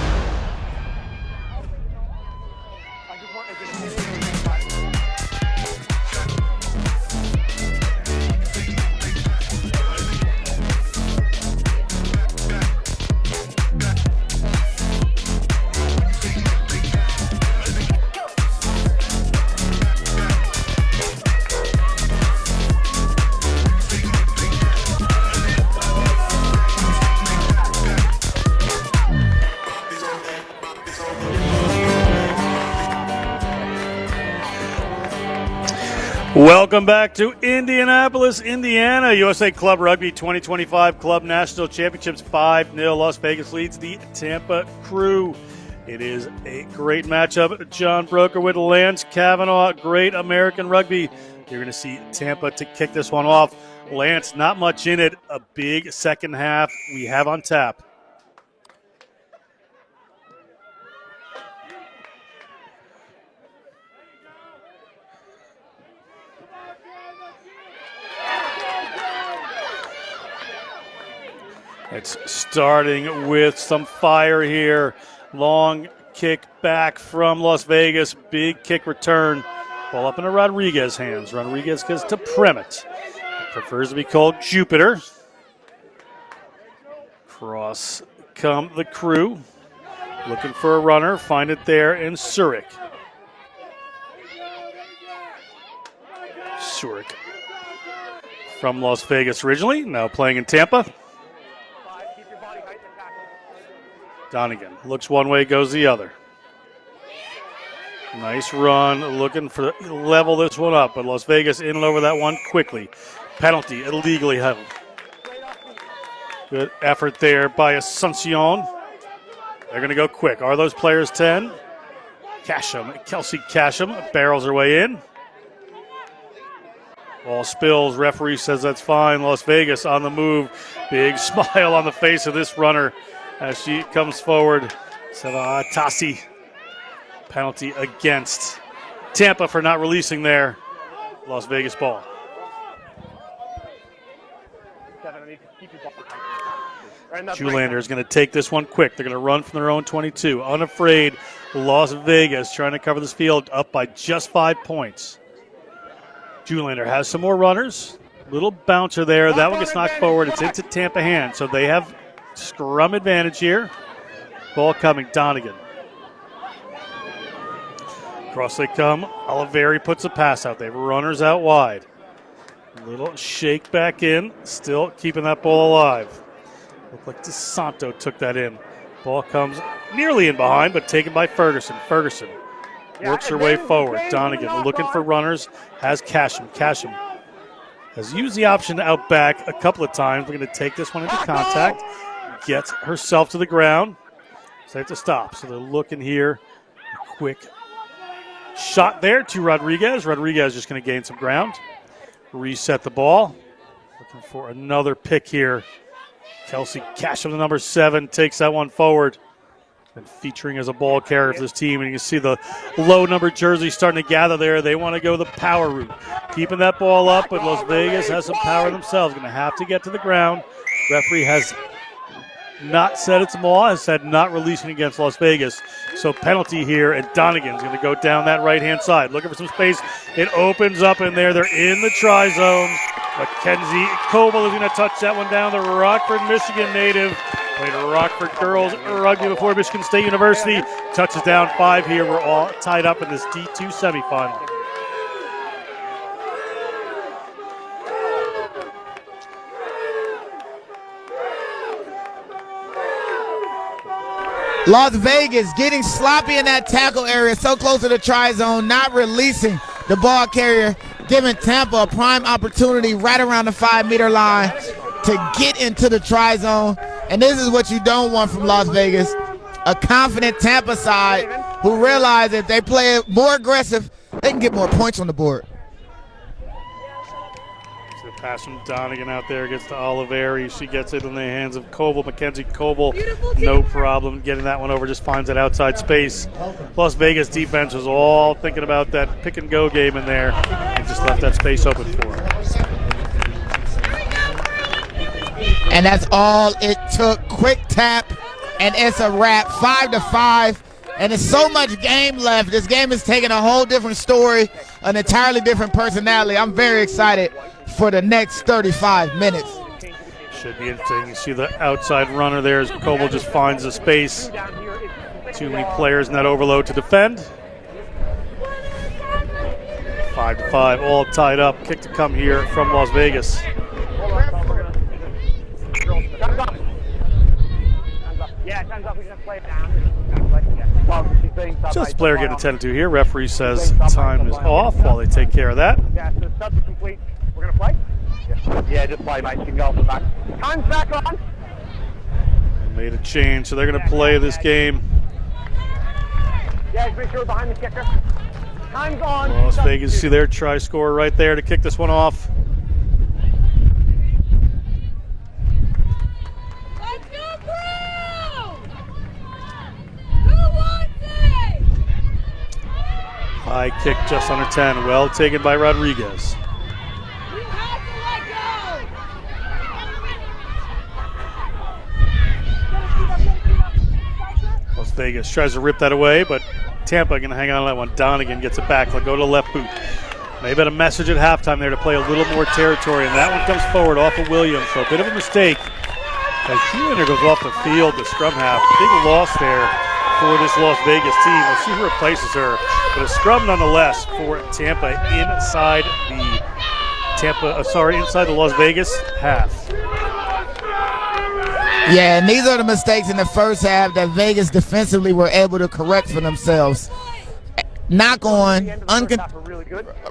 Welcome back to Indianapolis, Indiana. USA Club Rugby 2025 Club National Championships 5-0. Las Vegas leads the Tampa Krewe. It is a great matchup. John Broker with Lance Kavanaugh. Great American rugby. You're going to see Tampa to kick this one off. Lance, not much in it. A big second half we have on tap. It's starting with some fire here. Long kick back from Las Vegas. Big kick return. Ball up into Rodriguez's hands. Rodriguez goes to Premet. Prefers to be called Jupiter. Cross come the Krewe. Looking for a runner. Find it there in Surik. Surik from Las Vegas originally. Now playing in Tampa. Donegan looks one way, goes the other. Nice run, looking for level this one up, but Las Vegas in and over that one quickly. Penalty, illegally held. Good effort there by Asuncion. They're going to go quick. Are those players 10? Kelsey Casham barrels her way in. Ball spills, referee says that's fine. Las Vegas on the move. Big smile on the face of this runner as she comes forward. Tassi. Penalty against Tampa for not releasing their Las Vegas ball. Julander is going to take this one quick. They're going to run from their own 22. Unafraid, Las Vegas trying to cover this field up by just 5 points. Julander has some more runners. Little bouncer there. That one gets knocked forward. It's into Tampa hands. So they have scrum advantage here. Ball coming, Donegan. Across they come. Oliveri puts a pass out. They have runners out wide. Little shake back in. Still keeping that ball alive. Looked like DeSanto took that in. Ball comes nearly in behind, but taken by Ferguson. Ferguson works her way forward. Donegan looking for runners. Has Casham. Casham has used the option out back a couple of times. We're going to take this one into contact. Gets herself to the ground. So they have to stop. So they're looking here. A quick shot there to Rodriguez. Rodriguez just going to gain some ground. Reset the ball. Looking for another pick here. Kelsey Casham, the number 7, takes that one forward. Been featuring as a ball carrier for this team. And you can see the low number jersey starting to gather there. They want to go the power route. Keeping that ball up, but Las Vegas has some power themselves. Going to have to get to the ground. Referee has not said it's a maul, has said not releasing against Las Vegas. So penalty here, and Donegan's going to go down that right-hand side. Looking for some space. It opens up in there. They're in the tri-zone. Mackenzie Coble is going to touch that one down. The Rockford, Michigan native. Played Rockford girls rugby before Michigan State University. Touches down 5 here. We're all tied up in this D2 semifinal. Las Vegas getting sloppy in that tackle area, so close to the tri-zone, not releasing the ball carrier, giving Tampa a prime opportunity right around the 5-meter line to get into the tri-zone. And this is what you don't want from Las Vegas. A confident Tampa side who realize if they play more aggressive, they can get more points on the board. Pass from Donegan out there, gets to Oliveri. She gets it in the hands of Coble. Mackenzie Coble, no problem getting that one over, just finds that outside space. Las Vegas defense was all thinking about that pick and go game in there and just left that space open for her. And that's all it took. Quick tap, and it's a wrap. 5-5. And there's so much game left. This game is taking a whole different story, an entirely different personality. I'm very excited for the next 35 minutes. Should be interesting. You see the outside runner there as Coble just finds the space. Too many players in that overload to defend. 5-5, all tied up. Kick to come here from Las Vegas. Just player getting attended to here. Referee says time is off while they take care of that. Yeah, so subs complete. We're going to play? Yeah, just play, mate. You can go off the back. Time's back on. Made a change, so they're going to play this game. Yeah, just make sure we're behind the kicker. Time's on. Las Vegas, see their try score right there to kick this one off. Let's go, Crew! Who wants it? High kick just under 10. Well taken by Rodriguez. You have to let go! Las Vegas tries to rip that away, but Tampa going to hang on to that one. Donegan gets it back. They'll go to the left boot. Maybe a message at halftime there to play a little more territory, and that one comes forward off of Williams. So a bit of a mistake as Julianer goes off the field to scrum half. Big loss there for this Las Vegas team. We'll see who replaces her, but a scrum nonetheless for Tampa inside the Las Vegas half. Yeah, and these are the mistakes in the first half that Vegas defensively were able to correct for themselves. Knock on,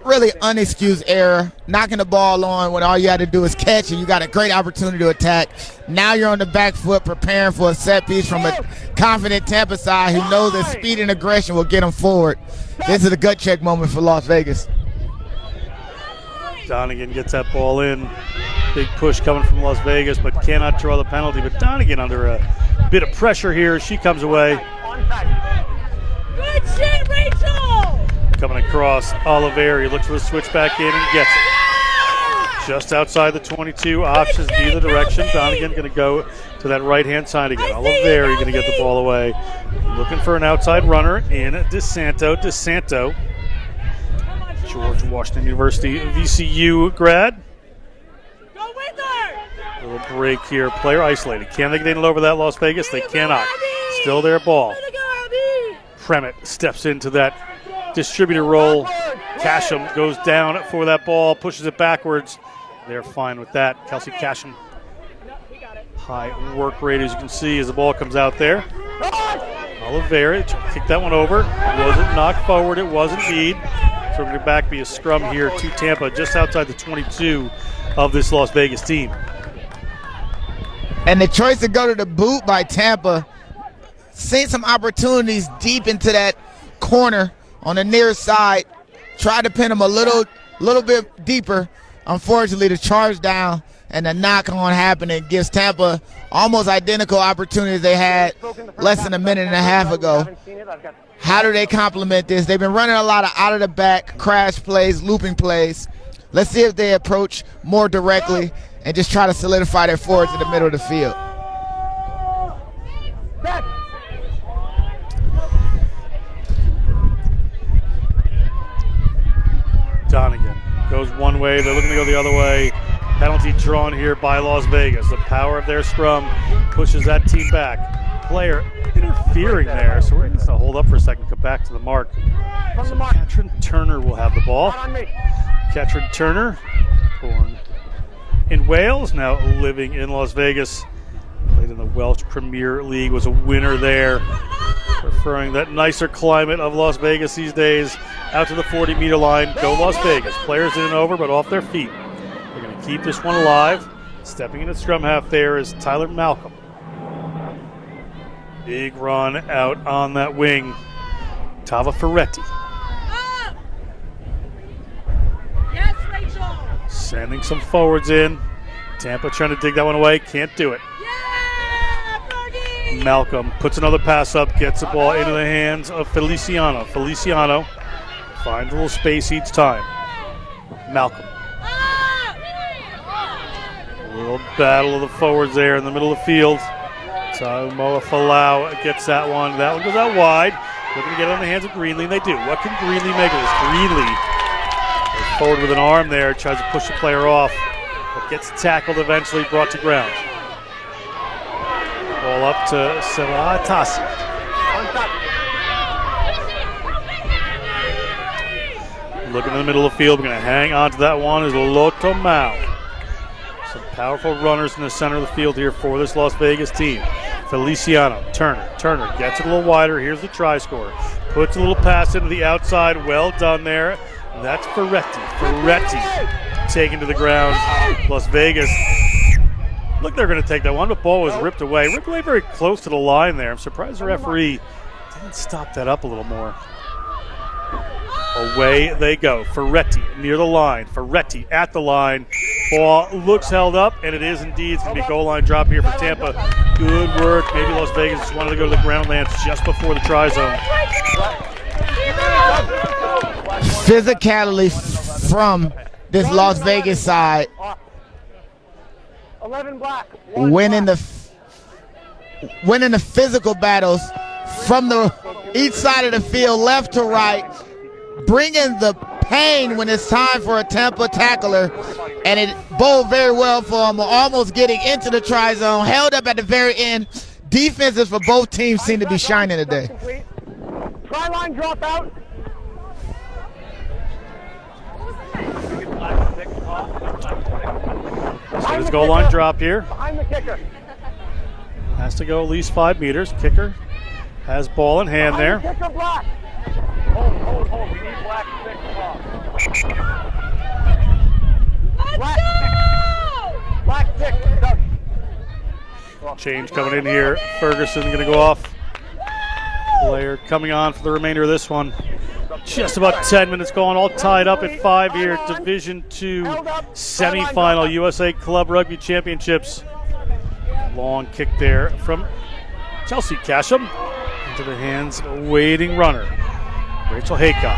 really unexcused error, knocking the ball on when all you had to do is catch and you got a great opportunity to attack. Now you're on the back foot preparing for a set piece from a confident Tampa side who knows that speed and aggression will get them forward. This is a gut check moment for Las Vegas. Donegan gets that ball in. Big push coming from Las Vegas, but cannot draw the penalty. But Donegan under a bit of pressure here. She comes away. Good shit, Rachel! Coming across, Oliveri looks for the switch back in and gets it. Just outside the 22, options either direction. Donegan going to go to that right-hand side again. Oliveri going to get the ball away. Looking for an outside runner in DeSanto. DeSanto, George Washington University VCU grad. Go with her! A little break here. Player isolated. Can they get it over that Las Vegas? They cannot. Still their ball. Premet steps into that distributor role. Casham goes down for that ball, pushes it backwards. They're fine with that. Kelsey Casham, high work rate as you can see as the ball comes out there. Oliveri kicked that one over. Wasn't knocked forward. It was indeed. So we're going to back be a scrum here to Tampa just outside the 22 of this Las Vegas team. And the choice to go to the boot by Tampa, seeing some opportunities deep into that corner on the near side, tried to pin him a little bit deeper. Unfortunately, the charge down and the knock-on happening gives Tampa almost identical opportunities they had less than a minute and a half ago. How do they complement this? They've been running a lot of out-of-the-back crash plays, looping plays. Let's see if they approach more directly and just try to solidify their forwards in the middle of the field. Donegan goes one way. They're looking to go the other way. Penalty drawn here by Las Vegas. The power of their scrum pushes that team back. Player interfering there, so we're going to hold up for a second, come back to the mark. So Katrin Turner will have the ball. Katrin Turner, born in Wales, now living in Las Vegas. Played in the Welsh Premier League, was a winner there. Preferring that nicer climate of Las Vegas these days. Out to the 40-meter line, go Las Vegas. Players in and over, but off their feet. They're going to keep this one alive. Stepping into scrum half there is Tyler Malcolm. Big run out on that wing. Tava Ferretti. Yes, Rachel. Sending some forwards in. Tampa trying to dig that one away. Can't do it. Malcolm puts another pass up, gets the ball into the hands of Feliciano. Feliciano finds a little space each time. Malcolm. A little battle of the forwards there in the middle of the field. Samoa Falau gets that one. That one goes out wide. Looking to get it on the hands of Greenlee, and they do. What can Greenlee make of this? Greenlee goes forward with an arm there, tries to push the player off, but gets tackled eventually, brought to ground. Ball up to Savatasi. Looking in the middle of the field, we're going to hang on to that one is Lotomau. Some powerful runners in the center of the field here for this Las Vegas team. Feliciano, Turner gets it a little wider. Here's the try score. Puts a little pass into the outside. Well done there. That's Ferretti. Taken to the ground. Las Vegas. Look, they're going to take that one, but ball was ripped away. Ripped away very close to the line there. I'm surprised the referee didn't stop that up a little more. Away they go. Ferretti near the line. Ferretti at the line. Ball looks held up, and it is indeed. It's going to be a goal line drop here for Tampa. Good work. Maybe Las Vegas just wanted to go to the ground lance just before the try zone. Physicality from this Las Vegas side. 11 black. Winning the physical battles from each side of the field, left to right, bringing the pain when it's time for a Tampa tackler, and it bowled very well for him, almost getting into the try zone, held up at the very end. Defenses for both teams seem to be shining today. Try line drop out. So this goal line drop here. Behind the kicker. Has to go at least 5 meters. Kicker has ball in hand there. Kicker block. Hold. We need black 6 off. Black 6. Change coming in here. Ferguson going to go off. Player coming on for the remainder of this one. Just about 10 minutes going, all tied up at 5 here. Division II semifinal USA Club Rugby Championships. Long kick there from Chelsea Casham into the hands of a waiting runner, Rachel Haycock.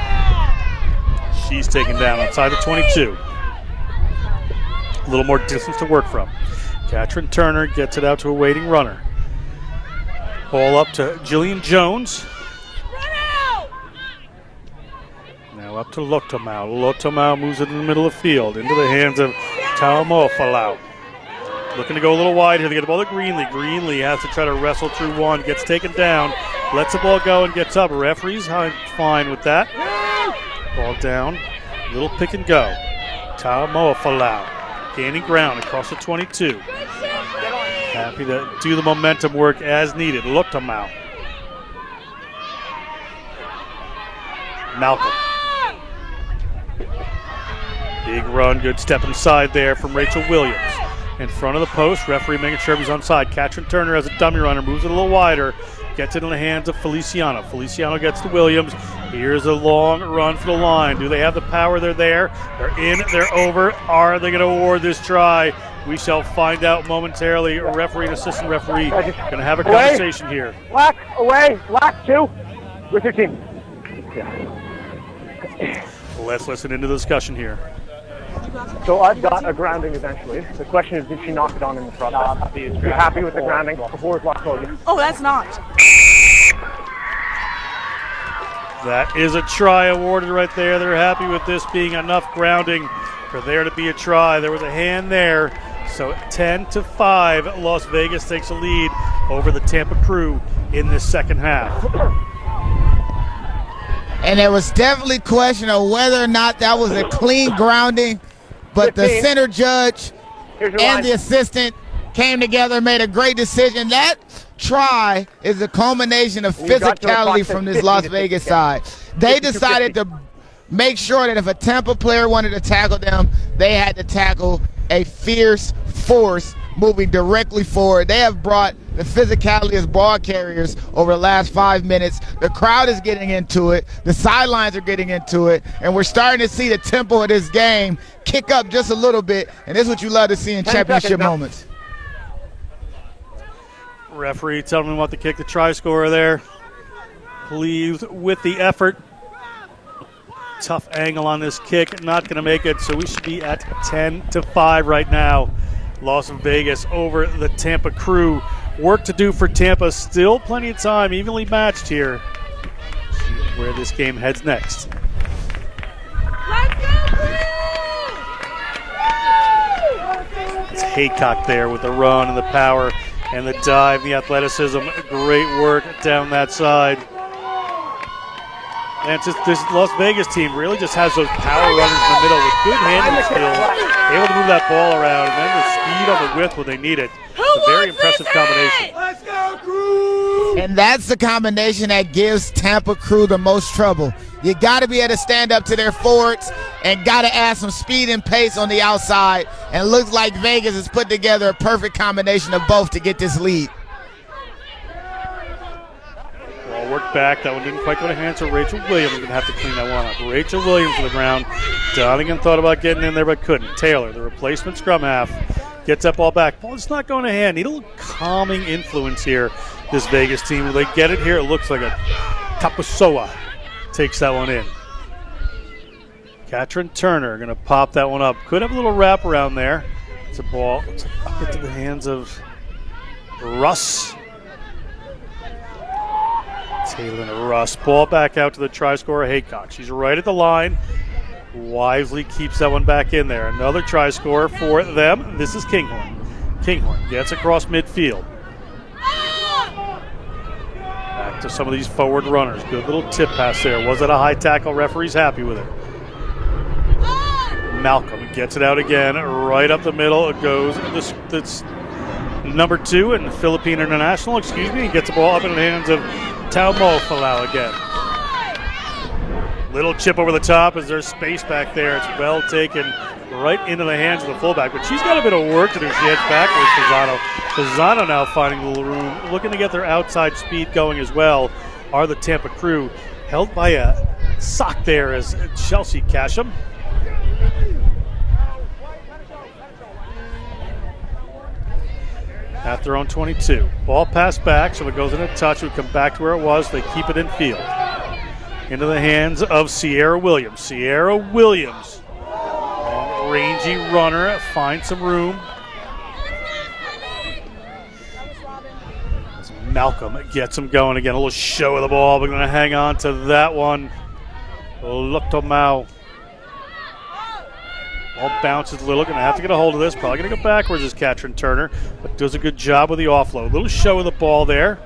She's taken down outside the 22. A little more distance to work from. Katrin Turner gets it out to a waiting runner. Ball up to Jillian Jones. Now up to Lotomau. Lotomau moves it in the middle of the field into the hands of Taomo Falau. Looking to go a little wide here. They get the ball to Greenlee. Greenlee has to try to wrestle through one. Gets taken down. Lets the ball go and gets up. Referee's fine with that. Ball down. Little pick and go. Taomo Falau gaining ground across the 22. Happy to do the momentum work as needed. Lotomau. Malcolm. Big run, good step inside there from Rachel Williams. In front of the post, referee making sure he's onside. Katrin Turner has a dummy runner, moves it a little wider, gets it in the hands of Feliciano. Feliciano gets to Williams. Here's a long run for the line. Do they have the power? They're there. They're in, they're over. Are they going to award this try? We shall find out momentarily. A referee and assistant referee going to have a conversation here. Black away, black 2 with your team. Yeah. Let's listen into the discussion here. So I've got a grounding eventually. The question is, did she knock it on in the process? You're happy with the grounding before it's locked on? Oh, that's not. That is a try awarded right there. They're happy with this being enough grounding for there to be a try. There was a hand there. So 10-5, Las Vegas takes a lead over the Tampa Krewe in this second half. And there was definitely question of whether or not that was a clean grounding, but the center judge and the assistant came together and made a great decision. That try is a culmination of physicality from this Las Vegas side. They decided to make sure that if a Tampa player wanted to tackle them, they had to tackle a fierce force moving directly forward. They have brought the physicality as ball carriers over the last 5 minutes. The crowd is getting into it. The sidelines are getting into it. And we're starting to see the tempo of this game kick up just a little bit. And this is what you love to see in championship moments. Referee telling me what to kick the try scorer there. Pleased with the effort. Tough angle on this kick. Not going to make it. So we should be at 10-5 right now. Las Vegas over the Tampa Krewe. Work to do for Tampa. Still plenty of time. Evenly matched here. See where this game heads next. It's Haycock there with the run and the power and the dive, the athleticism. Great work down that side. And it's just, this Las Vegas team really just has those power runners in the middle with good handling skills, able to move that ball around, and then the speed on the width when they need it. It's a very impressive combination. Let's go, Krewe! And that's the combination that gives Tampa Krewe the most trouble. You got to be able to stand up to their forwards and got to add some speed and pace on the outside. And it looks like Vegas has put together a perfect combination of both to get this lead. Ball worked back. That one didn't quite go to hands, so Rachel Williams is going to have to clean that one up. Rachel Williams to the ground. Donegan thought about getting in there but couldn't. Taylor, the replacement scrum half, gets that ball back. Ball is not going to hand. Need a little calming influence here, this Vegas team. When they get it here, it looks like a Kapusoa takes that one in. Katrin Turner going to pop that one up. Could have a little wrap around there. It's a ball. It's up into the hands of Russ. Taylor and Russ. Ball back out to the try scorer, Haycock. She's right at the line. Wisely keeps that one back in there. Another try scorer for them. This is Kinghorn. Kinghorn gets across midfield. Back to some of these forward runners. Good little tip pass there. Was it a high tackle? Referee's happy with it. Malcolm gets it out again. Right up the middle. It goes. This number 2 and Philippine International, He gets the ball up in the hands of Taumo Falau again. Little chip over the top as there's space back there. It's well taken right into the hands of the fullback, but she's got a bit of work to do. She heads backwards to Zano. Zano now finding a little room, looking to get their outside speed going as well. Are the Tampa Krewe held by a sock there as Chelsea Casham. At their own 22. Ball passed back, so it goes in a touch. It would come back to where it was. They keep it in field. Into the hands of Sierra Williams. Sierra Williams, long, rangy runner, finds some room. As Malcolm gets him going again. A little show of the ball. We're going to hang on to that one. Lotomau. Ball bounces a little. Going to have to get a hold of this. Probably going to go backwards as Katrin Turner, but does a good job with the offload. Little show of the ball there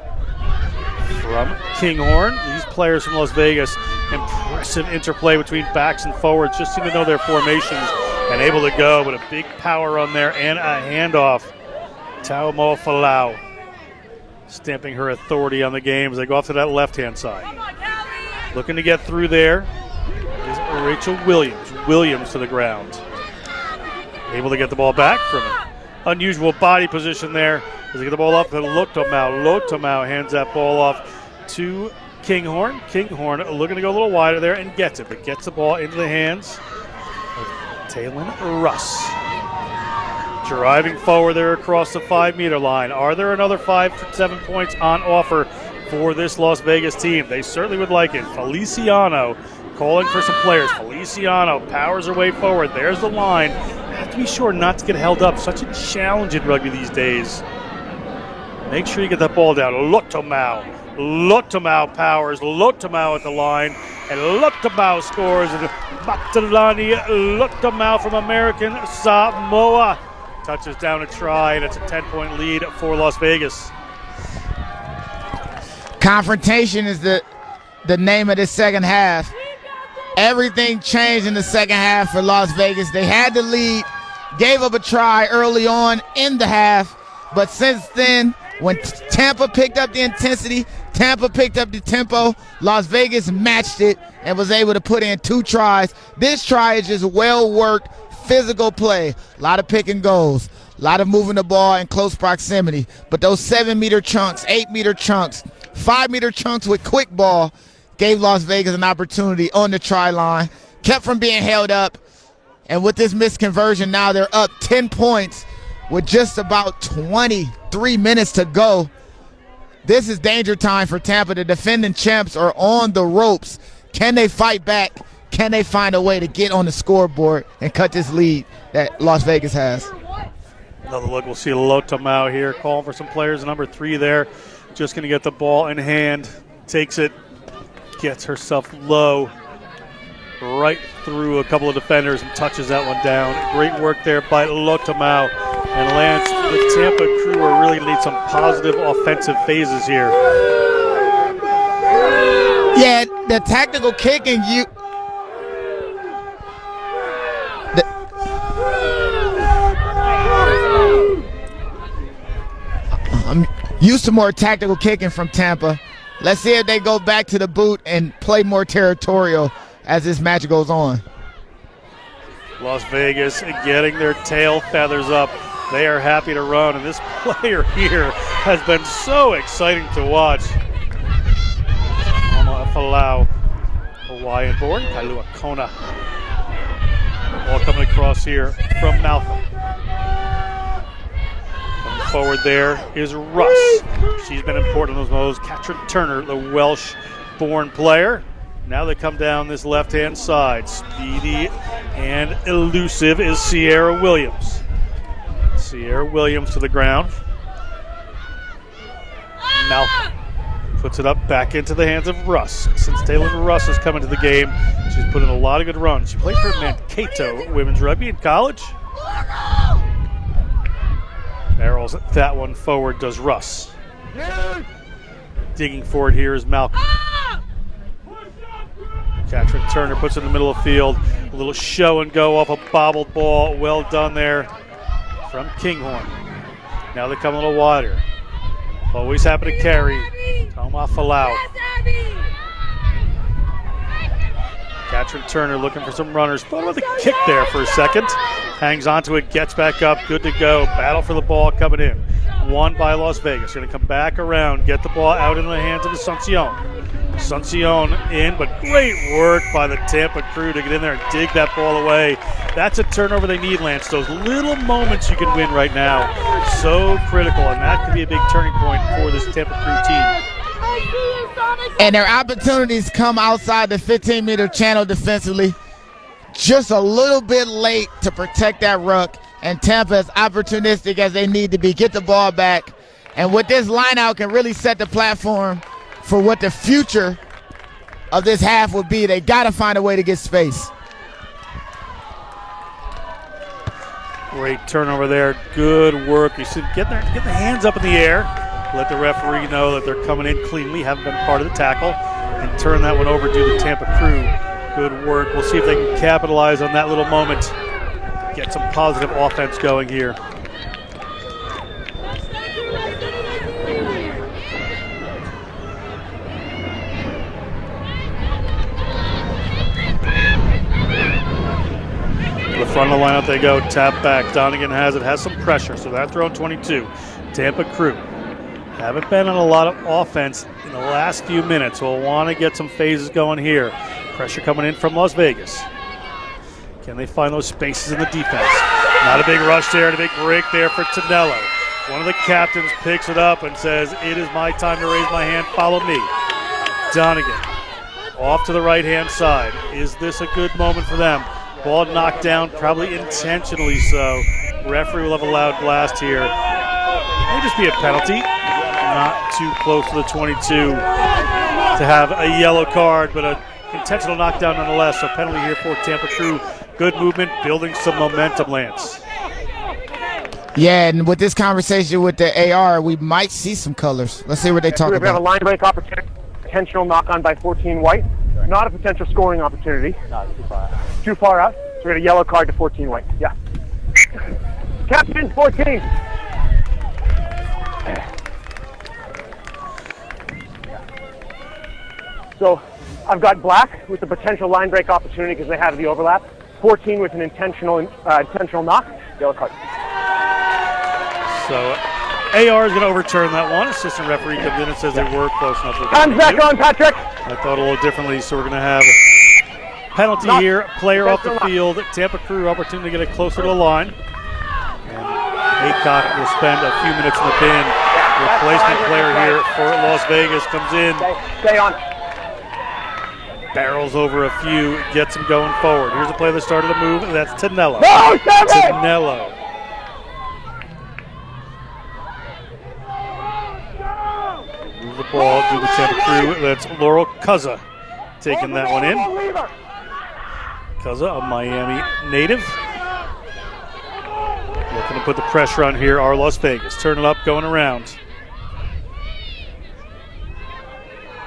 from Kinghorn. These players from Las Vegas, impressive interplay between backs and forwards. Just seem to know their formations and able to go with a big power run there and a handoff. Taumo Falau stamping her authority on the game as they go off to that left-hand side. Looking to get through there is Rachel Williams. Williams to the ground. Able to get the ball back from an unusual body position there. As they get the ball up to Lotomau. Lotomau hands that ball off to Kinghorn. Kinghorn looking to go a little wider there and gets it, but gets the ball into the hands of Taylin Russ. Driving forward there across the 5-meter line. Are there another 5 to 7 points on offer for this Las Vegas team? They certainly would like it. Feliciano calling for some players. Feliciano powers her way forward. There's the line. Have to be sure not to get held up. Such a challenge in rugby these days. Make sure you get that ball down. Lotomau. Lotomau powers. Lotomau at the line. And Lotomau scores. Matalani Lotomau from American Samoa touches down a try, and it's a 10-point lead for Las Vegas. Confrontation is the name of this second half. Everything changed in the second half for Las Vegas. They had the lead, gave up a try early on in the half, but since then, when Tampa picked up the intensity, Tampa picked up the tempo, Las Vegas matched it and was able to put in 2 tries. This try is just well-worked, physical play, a lot of pick and goals, a lot of moving the ball in close proximity. But those 7-meter chunks, 8-meter chunks, 5-meter chunks with quick ball gave Las Vegas an opportunity on the try line, kept from being held up. And with this missed conversion, now they're up 10 points with just about 23 minutes to go. This is danger time for Tampa. The defending champs are on the ropes. Can they fight back? Can they find a way to get on the scoreboard and cut this lead that Las Vegas has? Another look. We'll see Lotomau here calling for some players. Number 3 there. Just going to get the ball in hand. Takes it. Gets herself low. Right through a couple of defenders and touches that one down. Great work there by Lotomau. And Lance, the Tampa Krewe are really need some positive offensive phases here. Yeah, the tactical kicking, I'm used to more tactical kicking from Tampa. Let's see if they go back to the boot and play more territorial as this match goes on. Las Vegas getting their tail feathers up. They are happy to run, and this player here has been so exciting to watch. Mama Falau, Hawaiian-born, Kailua Kona. Ball coming across here from Malcolm. Coming forward there is Russ. She's been important on those moves. Katrin Turner, the Welsh-born player. Now they come down this left-hand side. Speedy and elusive is Sierra Williams. Sierra Williams to the ground. Malcolm puts it up back into the hands of Russ. Since Taylor Russ has come into the game, she's put in a lot of good runs. She played for Mankato women's rugby in college. Barrels that one forward does Russ. Digging forward here is Malcolm. Katrin Turner puts it in the middle of the field. A little show and go off a bobbled ball. Well done there from Kinghorn. Now they come a little wider. Always happy to carry. Toma Falau. Katrin Turner looking for some runners. Thought about the kick there for a second. Hangs onto it, gets back up, good to go. Battle for the ball coming in. Won by Las Vegas. Going to come back around, get the ball out into the hands of Asuncion. Asuncion in, but great work by the Tampa Krewe to get in there and dig that ball away. That's a turnover they need, Lance. Those little moments you can win right now, so critical, and that could be a big turning point for this Tampa Krewe team. And their opportunities come outside the 15-meter channel defensively. Just a little bit late to protect that ruck, and Tampa is opportunistic as they need to be. Get the ball back, and with this line-out can really set the platform for what the future of this half would be. They got to find a way to get space. Great turnover there. Good work. You should get the hands up in the air. Let the referee know that they're coming in cleanly, haven't been part of the tackle, and turn that one over to the Tampa Krewe. Good work. We'll see if they can capitalize on that little moment. Get some positive offense going here. The front of the lineup they go, tap back. Donegan has it, has some pressure, so they're throwing 22. Tampa Krewe haven't been on a lot of offense in the last few minutes. We'll want to get some phases going here. Pressure coming in from Las Vegas. Can they find those spaces in the defense? Not a big rush there and a big break there for Tonello. One of the captains picks it up and says, "It is my time to raise my hand, follow me." Donegan off to the right-hand side. Is this a good moment for them? Ball knocked down, probably intentionally so. Referee will have a loud blast here. May just be a penalty. Not too close to the 22 to have a yellow card, but an intentional knockdown nonetheless. So penalty here for Tampa Krewe. Good movement, building some momentum, Lance. Yeah, and with this conversation with the AR, we might see some colors. Let's see what they talk We have a about. line break opportunity, potential knock on by 14 white. Not a potential scoring opportunity. No, too far out. Too far out. So we got a yellow card to 14 white. Yeah. Captain 14. So I've got black with the potential line break opportunity because they have the overlap. 14 with an intentional knock. Yellow card. So AR is going to overturn that one. Assistant referee comes in and says they were close enough. Time's back on, Patrick. I thought a little differently, so we're going to have penalty here. Player off the field. Tampa Krewe opportunity to get it closer to the line. And Aycock will spend a few minutes in the bin. Replacement player here for Las Vegas comes in. Stay on. Barrels over a few, gets him going forward. Here's a play that started a move, and that's Tanello. No, Tanello. Move the ball to the Tampa Krewe. That's Laurel Cuzza taking that one in. Cuzza, a Miami native. Looking to put the pressure on here are Las Vegas. Turn it up, going around.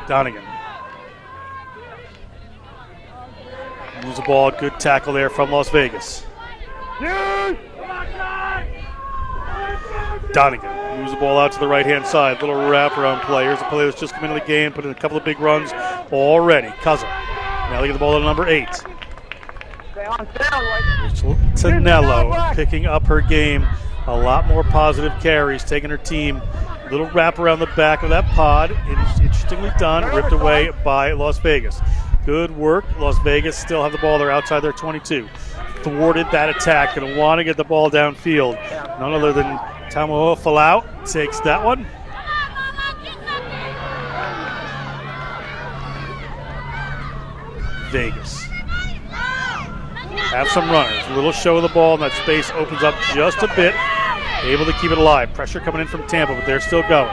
Donegan. Moves the ball, good tackle there from Las Vegas. Donegan moves the ball out to the right-hand side. Little wraparound play. Here's a player that's just come into the game, put in a couple of big runs already. Cuzza. Now they get the ball to number 8. Tanello picking up her game. A lot more positive carries, taking her team. Little wrap around the back of that pod. Interestingly done, ripped away by Las Vegas. Good work. Las Vegas still have the ball. They're outside their 22. Thwarted that attack. Going to want to get the ball downfield. None other than Tamuo Falau takes that one. Vegas. Have some runners. A little show of the ball, and that space opens up just a bit. Able to keep it alive. Pressure coming in from Tampa, but they're still going.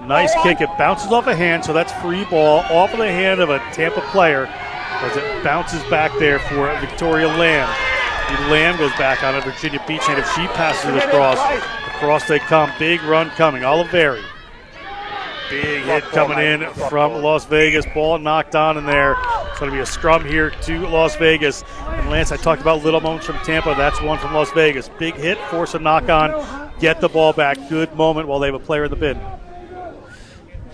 Nice kick. It bounces off a hand, so that's free ball off of the hand of a Tampa player as it bounces back there for Victoria Lamb. Lamb goes back on a Virginia Beach native. She passes it across. Across they come. Big run coming. Oliveri. Big hit coming in from Las Vegas. Ball knocked on in there. It's going to be a scrum here to Las Vegas. And Lance, I talked about little moments from Tampa. That's one from Las Vegas. Big hit, force a knock on, get the ball back. Good moment while they have a player in the bin.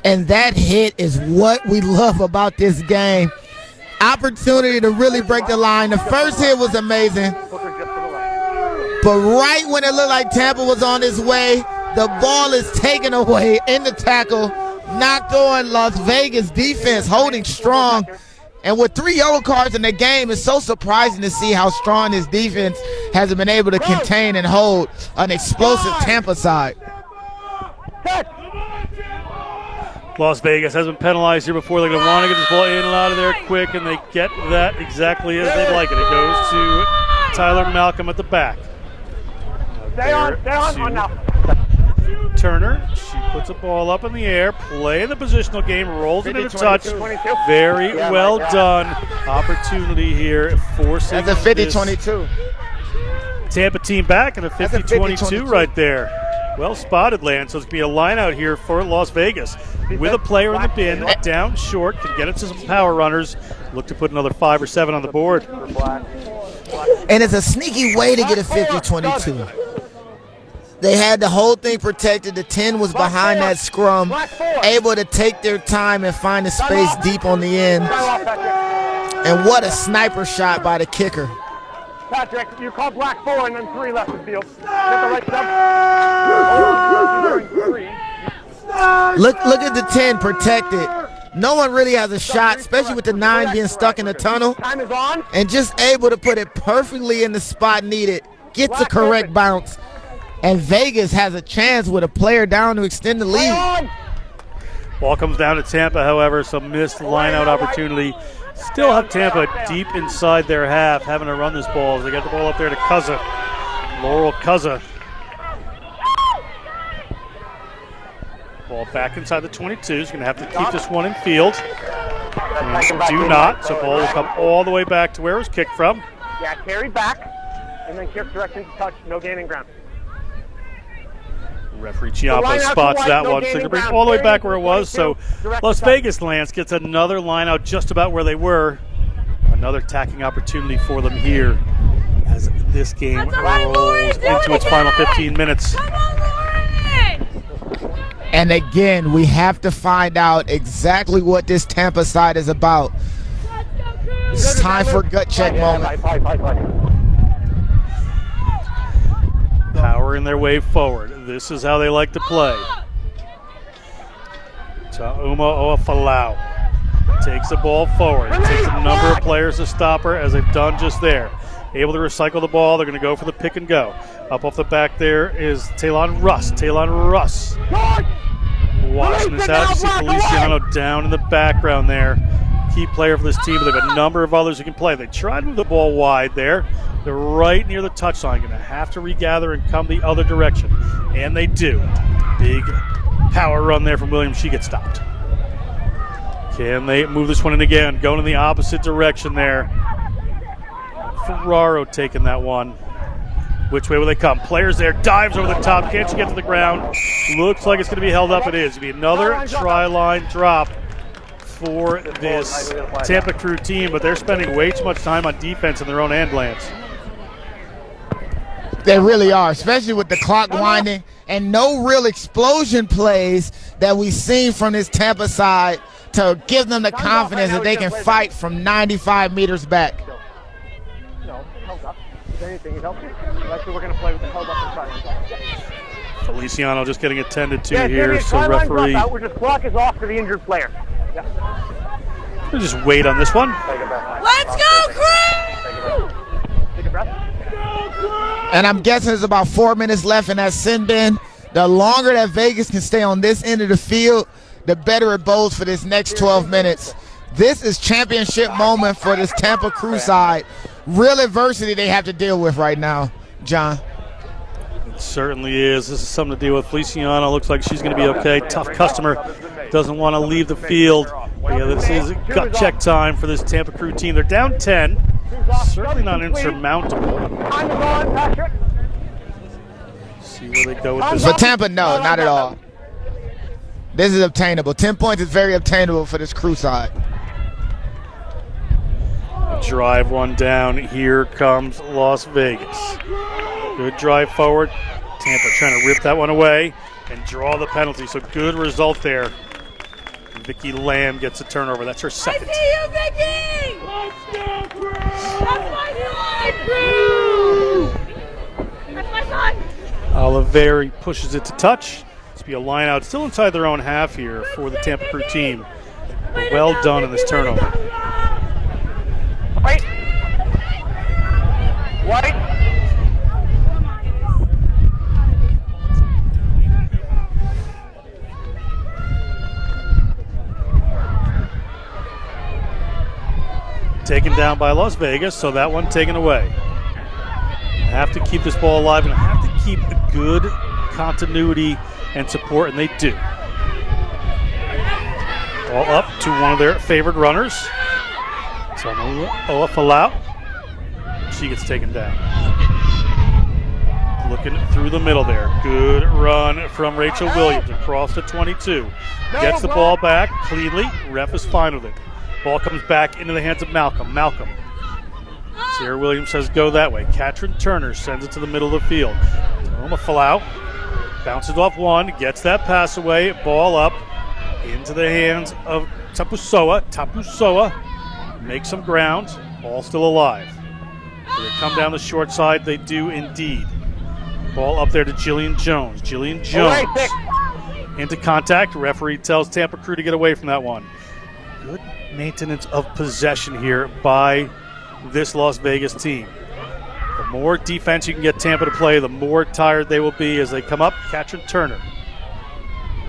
And that hit is what we love about this game. Opportunity to really break the line. The first hit was amazing. But right when it looked like Tampa was on its way, the ball is taken away in the tackle. Knocked on. Las Vegas defense holding strong. And with 3 yellow cards in the game, it's so surprising to see how strong this defense has been able to contain and hold an explosive Tampa side. Las Vegas has been penalized here before. They're going to want to get this ball in and out of there quick, and they get that exactly as they'd like it. It goes to Tyler Malcolm at the back. Stay on now. Turner, she puts a ball up in the air, play the positional game, rolls it into touch. Very well done. Opportunity here, forcing that's a 50-22. Tampa team back and a 50-22 right there. Well spotted, Lance. So it's going to be a line out here for Las Vegas. With a player in the bin, down short, can get it to some power runners. Look to put another 5 or 7 on the board. And it's a sneaky way to get a 50-22. They had the whole thing protected. The 10 was behind that scrum, able to take their time and find the space deep on the end. And what a sniper shot by the kicker. Patrick, you call black 4 and then 3 left the field. Get the right sub. Look at the 10 protected. No one really has a shot, especially with the 9 being stuck in the tunnel. Time is on. And just able to put it perfectly in the spot needed. Gets the correct bounce. And Vegas has a chance with a player down to extend the lead. Ball comes down to Tampa, however, some missed line-out opportunity. Still have Tampa deep inside their half, having to run this ball as they get the ball up there to Cuzza. Laurel Cuzza. Ball back inside the 22. He's going to have to keep this one in field. And do not, so ball will come all the way back to where it was kicked from. Yeah, carry back, and then kick direction to touch, no gaining ground. Referee Chiappa spots that one, so they bring all the way back where it was. So Las Vegas, Lance, gets another line out just about where they were. Another attacking opportunity for them here as this game rolls into its final 15 minutes. And again, we have to find out exactly what this Tampa side is about. time for a gut check moment. Powering their way forward. This is how they like to play. Ta'uma Oafalau takes the ball forward. It takes a number of players to stop her, as they've done just there. Able to recycle the ball. They're going to go for the pick and go. Up off the back there is Taylon Russ. Watching this out. You see Feliciano down in the background there. Key player for this team. They have a number of others who can play. They try to move the ball wide there. They're right near the touchline. Going to have to regather and come the other direction. And they do. Big power run there from Williams. She gets stopped. Can they move this one in again? Going in the opposite direction there. Ferraro taking that one. Which way will they come? Players there, dives over the top. Can't she get to the ground? Looks like it's going to be held up. It is. It'll be another try-line drop for this Tampa Krewe team, but they're spending way too much time on defense in their own end, Lance. They really are, especially with the clock winding and no real explosion plays that we've seen from this Tampa side to give them the confidence that they can fight from 95 meters back. Feliciano just getting attended to here, so referee. Clock is off for the injured player. We'll just wait on this one. Let's go, Krewe! Take a breath. And I'm guessing there's about 4 minutes left in that sin bin. The longer that Vegas can stay on this end of the field, the better it bodes for this next 12 minutes. This is championship moment for this Tampa Krewe side. Real adversity they have to deal with right now, John. It certainly is. This is something to deal with. Feliciano looks like she's going to be okay. Tough customer. Doesn't want to leave the field. But yeah, this is gut check time for this Tampa Krewe team. They're down 10. Certainly not insurmountable. See where they go with this. For Tampa, no, not at all. This is obtainable. 10 points is very obtainable for this Krewe side. Drive one down. Here comes Las Vegas. Good drive forward. Tampa trying to rip that one away and draw the penalty. So good result there. Vicky Lamb gets a turnover. That's her second. I see you, Vicky! Let's go, Krewe! That's my son, Krewe! That's my son! Oliveri pushes it to touch. It's be a line out. Still inside their own half here for the Tampa Krewe team. But well done in this turnover. White. White. Taken down by Las Vegas, so that one taken away. Have to keep this ball alive and have to keep a good continuity and support, and they do. Ball up to one of their favored runners. Oafalau. She gets taken down. Looking through the middle there. Good run from Rachel Williams across the 22. Gets the ball back cleanly. Ref is fine with it. Ball comes back into the hands of Malcolm. Sierra Williams says go that way. Katrin Turner sends it to the middle of the field. Oafalau bounces off one, gets that pass away. Ball up into the hands of Tapusoa. Makes some ground. Ball still alive. So they come down the short side. They do indeed. Ball up there to Jillian Jones. Into contact. Referee tells Tampa Krewe to get away from that one. Good maintenance of possession here by this Las Vegas team. The more defense you can get Tampa to play, the more tired they will be as they come up. Katrin Turner.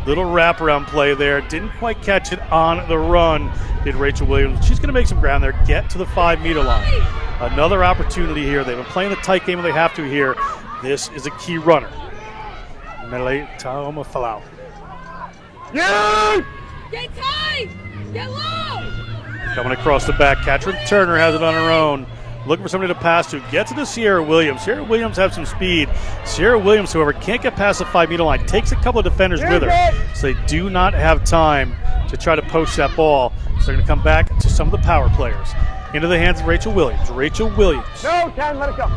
Little wraparound play there. Didn't quite catch it on the run, did Rachel Williams. She's going to make some ground there. Get to the 5 meter line. Another opportunity here. They've been playing the tight game when they have to here. This is a key runner. Mele Taomafalau. Yeah! Get tight! Get low! Coming across the back. Katrin Turner has it on her own. Looking for somebody to pass to. Get to the Sierra Williams. Sierra Williams has some speed. Sierra Williams, however, can't get past the 5 meter line. Takes a couple of defenders with her. So they do not have time to try to poach that ball. So they're going to come back to some of the power players. Into the hands of Rachel Williams. Rachel Williams. No, Ken, let it go.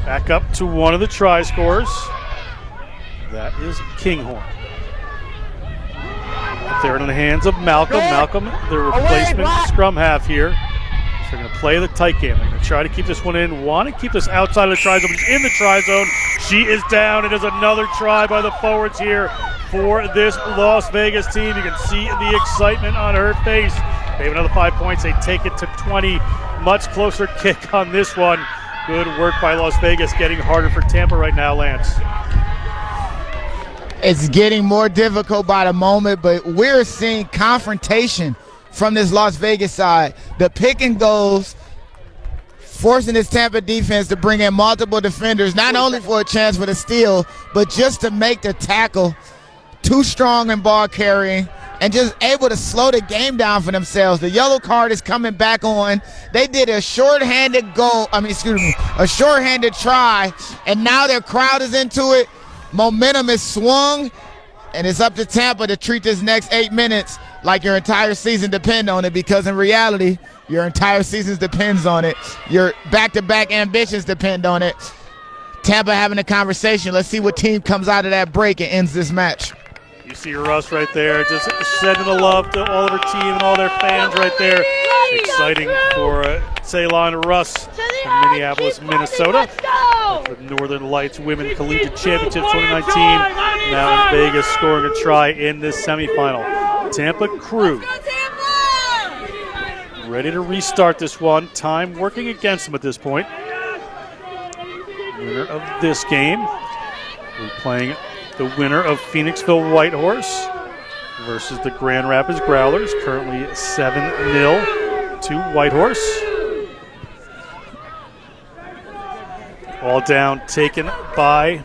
Back up to one of the try scorers. That is Kinghorn. Up there in the hands of Malcolm. Malcolm, the replacement scrum half here. So they're going to play the tight game. They're going to try to keep this one in. Want to keep this outside of the try zone. She's in the try zone. She is down. It is another try by the forwards here for this Las Vegas team. You can see the excitement on her face. They have another 5 points. They take it to 20. Much closer kick on this one. Good work by Las Vegas. Getting harder for Tampa right now, Lance. It's getting more difficult by the moment, but we're seeing confrontation from this Las Vegas side. The pick and goes, forcing this Tampa defense to bring in multiple defenders, not only for a chance for the steal, but just to make the tackle too strong in ball carrying and just able to slow the game down for themselves. The yellow card is coming back on. They did a shorthanded a shorthanded try, and now their crowd is into it. Momentum is swung, and it's up to Tampa to treat this next 8 minutes like your entire season depends on it, because in reality, your entire season depends on it. Your back-to-back ambitions depend on it. Tampa having a conversation. Let's see what team comes out of that break and ends this match. You see Russ right there, just sending the love to all of her team and all their fans right there. Exciting for Ceylon Russ from Minneapolis, Minnesota. The Northern Lights Women Collegiate Championship 2019. Now in Vegas, scoring a try in this semifinal. Tampa Krewe ready to restart this one. Time working against them at this point. Winner of this game, we're playing the winner of Phoenixville Whitehorse versus the Grand Rapids Growlers. Currently 7-0 to Whitehorse. Ball down, taken by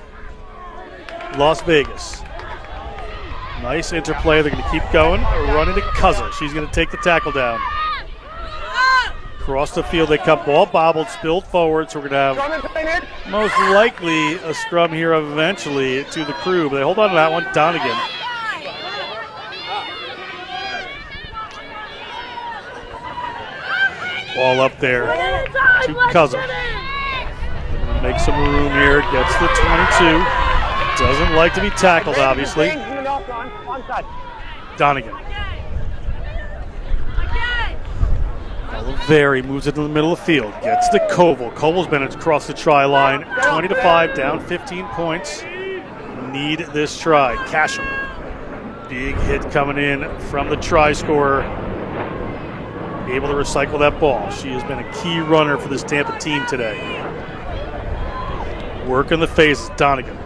Las Vegas. Nice interplay. They're going to keep going. Running to Cuzza. She's going to take the tackle down. Across the field they come. Ball bobbled, spilled forward. So we're going to have most likely a scrum here eventually to the Krewe. But they hold on to that one. Donegan. Ball up there to Cuzza. Make some room here, gets the 22. Doesn't like to be tackled, obviously. Donegan. Oliveri moves it to the middle of the field, gets to Koval. Koval's been across the try line. 20-5, down 15 points. Need this try. Cashel. Big hit coming in from the try scorer. Able to recycle that ball. She has been a key runner for this Tampa team today. Work in the face, Donegan.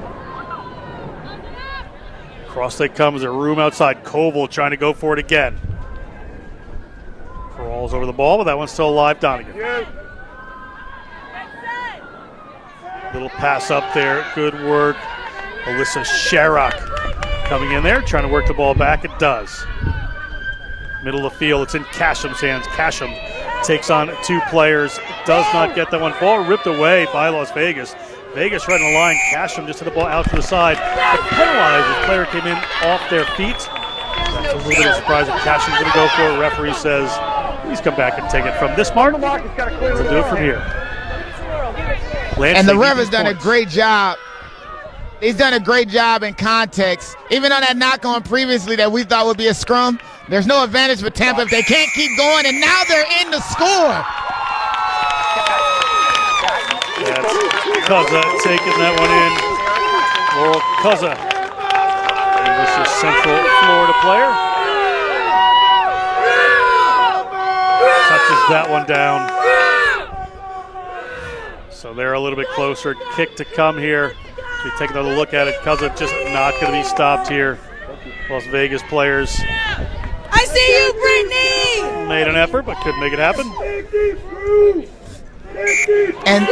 Across they come, there's a room outside. Koval trying to go for it again. Crawls over the ball, but that one's still alive, Donegan. Little pass up there, good work. Alyssa Sharrock coming in there, trying to work the ball back. It does. Middle of the field, it's in Casham's hands. Casham takes on two players, does not get that one. Ball ripped away by Las Vegas. Vegas right on the line. Casham just hit the ball out to the side. But penalized, the player came in off their feet. That's a little bit of a surprise if Casham's going to go for it. Referee says, please come back and take it from this mark. We'll do it from here. And the ref has done a great job. He's done a great job in context. Even on that knock on previously that we thought would be a scrum, there's no advantage for Tampa if they can't keep going, and now they're in the score. That's Cuzza taking that one in. Laurel Cuzza, English Central Florida player. Touches that one down. So they're a little bit closer. Kick to come here. We take another look at it. Cuzza just not going to be stopped here. Las Vegas players. I see you, Brittany! Made an effort, but couldn't make it happen. And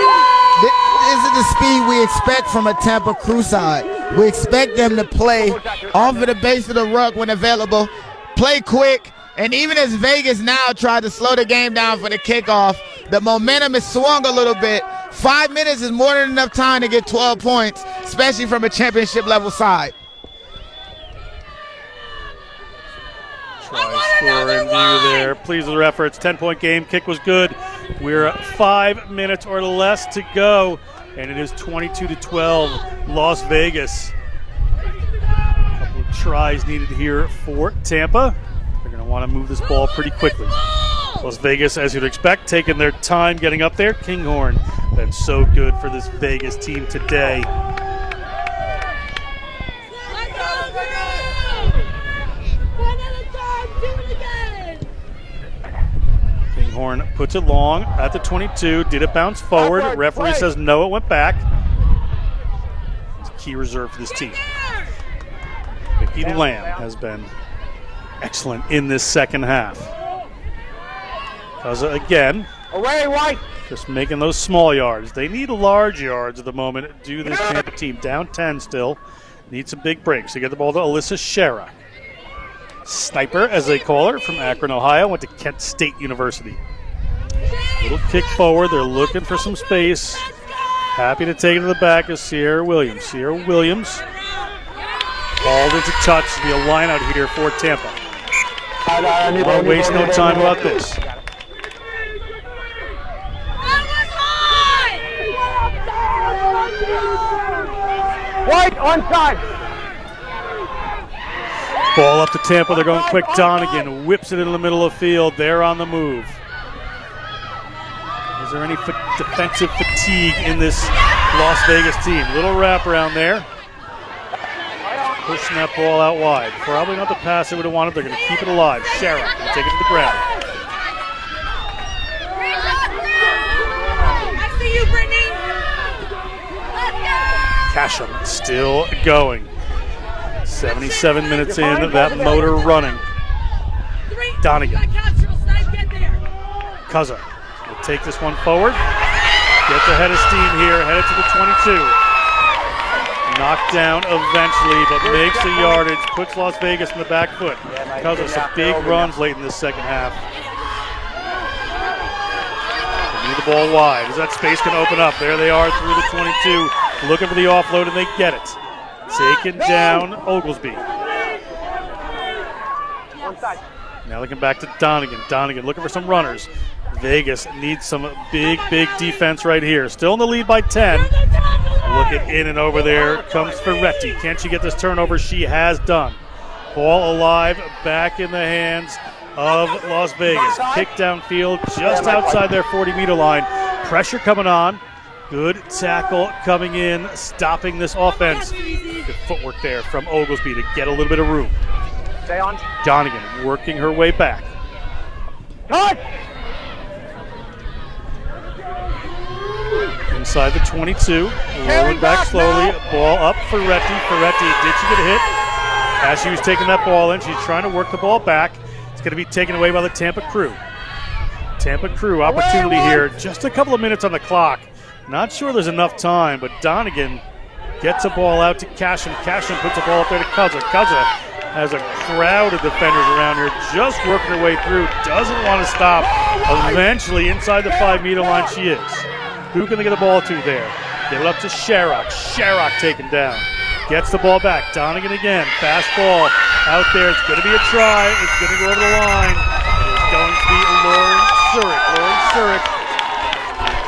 this is the speed we expect from a Tampa Krewe side. We expect them to play off of the base of the ruck when available, play quick, and even as Vegas now tried to slow the game down for the kickoff, the momentum is swung a little bit. 5 minutes is more than enough time to get 12 points, especially from a championship level side. Try score in view there. Pleased with their efforts. 10-point game. Kick was good. We're 5 minutes or less to go, and it is 22-12 Las Vegas. A couple of tries needed here for Tampa. They're going to want to move this ball pretty quickly. Las Vegas, as you'd expect, taking their time getting up there. Kinghorn been so good for this Vegas team today. Kinghorn puts it long at the 22. Did it bounce forward? Referee says no, it went back. It's a key reserve for this team. Vicky Lamb has been excellent in this second half. Kaza again. Away, White. Just making those small yards. They need large yards at the moment. Do this Tampa team down 10 still. Need some big breaks. They get the ball to Alyssa Shara. Sniper, as they call her, from Akron, Ohio. Went to Kent State University. Little kick forward. They're looking for some space. Happy to take it to the back is Sierra Williams. Sierra Williams called into touch. Be a line out here for Tampa. Won't waste no time about this. White onside. Ball up to Tampa. They're going quick. Donegan whips it into the middle of the field. They're on the move. Is there any defensive fatigue in this Las Vegas team? Little wraparound there. Pushing that ball out wide. Probably not the pass they would have wanted. They're going to keep it alive. Shara will take it to the ground. I see you, Brittany. Casham still going. 77 minutes in, that motor running. Donegan. Kaza will take this one forward. Gets ahead of steam here, headed to the 22. Knocked down eventually, but makes the yardage, puts Las Vegas in the back foot. Kaza some big runs late in this second half. They need the ball wide. As that space can open up, there they are through the 22. Looking for the offload, and they get it. Taken down, Oglesby. Now looking back to Donegan. Donegan looking for some runners. Vegas needs some big defense right here. Still in the lead by 10. Looking in and over there comes Ferretti. Can she get this turnover? She has done. Ball alive, back in the hands of Las Vegas. Kick downfield, just outside their 40-meter line. Pressure coming on. Good tackle coming in, stopping this offense. Good footwork there from Oglesby to get a little bit of room. Stay on. Donegan working her way back. Touch! Inside the 22, rolling back slowly. Ball up, Ferretti. Ferretti, did she get a hit? As she was taking that ball in, she's trying to work the ball back. It's going to be taken away by the Tampa Krewe. Tampa Krewe opportunity here. Just a couple of minutes on the clock. Not sure there's enough time, but Donegan gets a ball out to Casham. Casham puts a ball up there to Kaza. Kaza has a crowd of defenders around here, just working her way through. Doesn't want to stop. Eventually, inside the 5-meter line, she is. Who can they get the ball to there? Get it up to Sharrock. Sharrock taken down. Gets the ball back. Donegan again. Fast ball out there. It's going to be a try. It's going to go over the line. It is going to be Lauren Zurich. Lauren Zurich,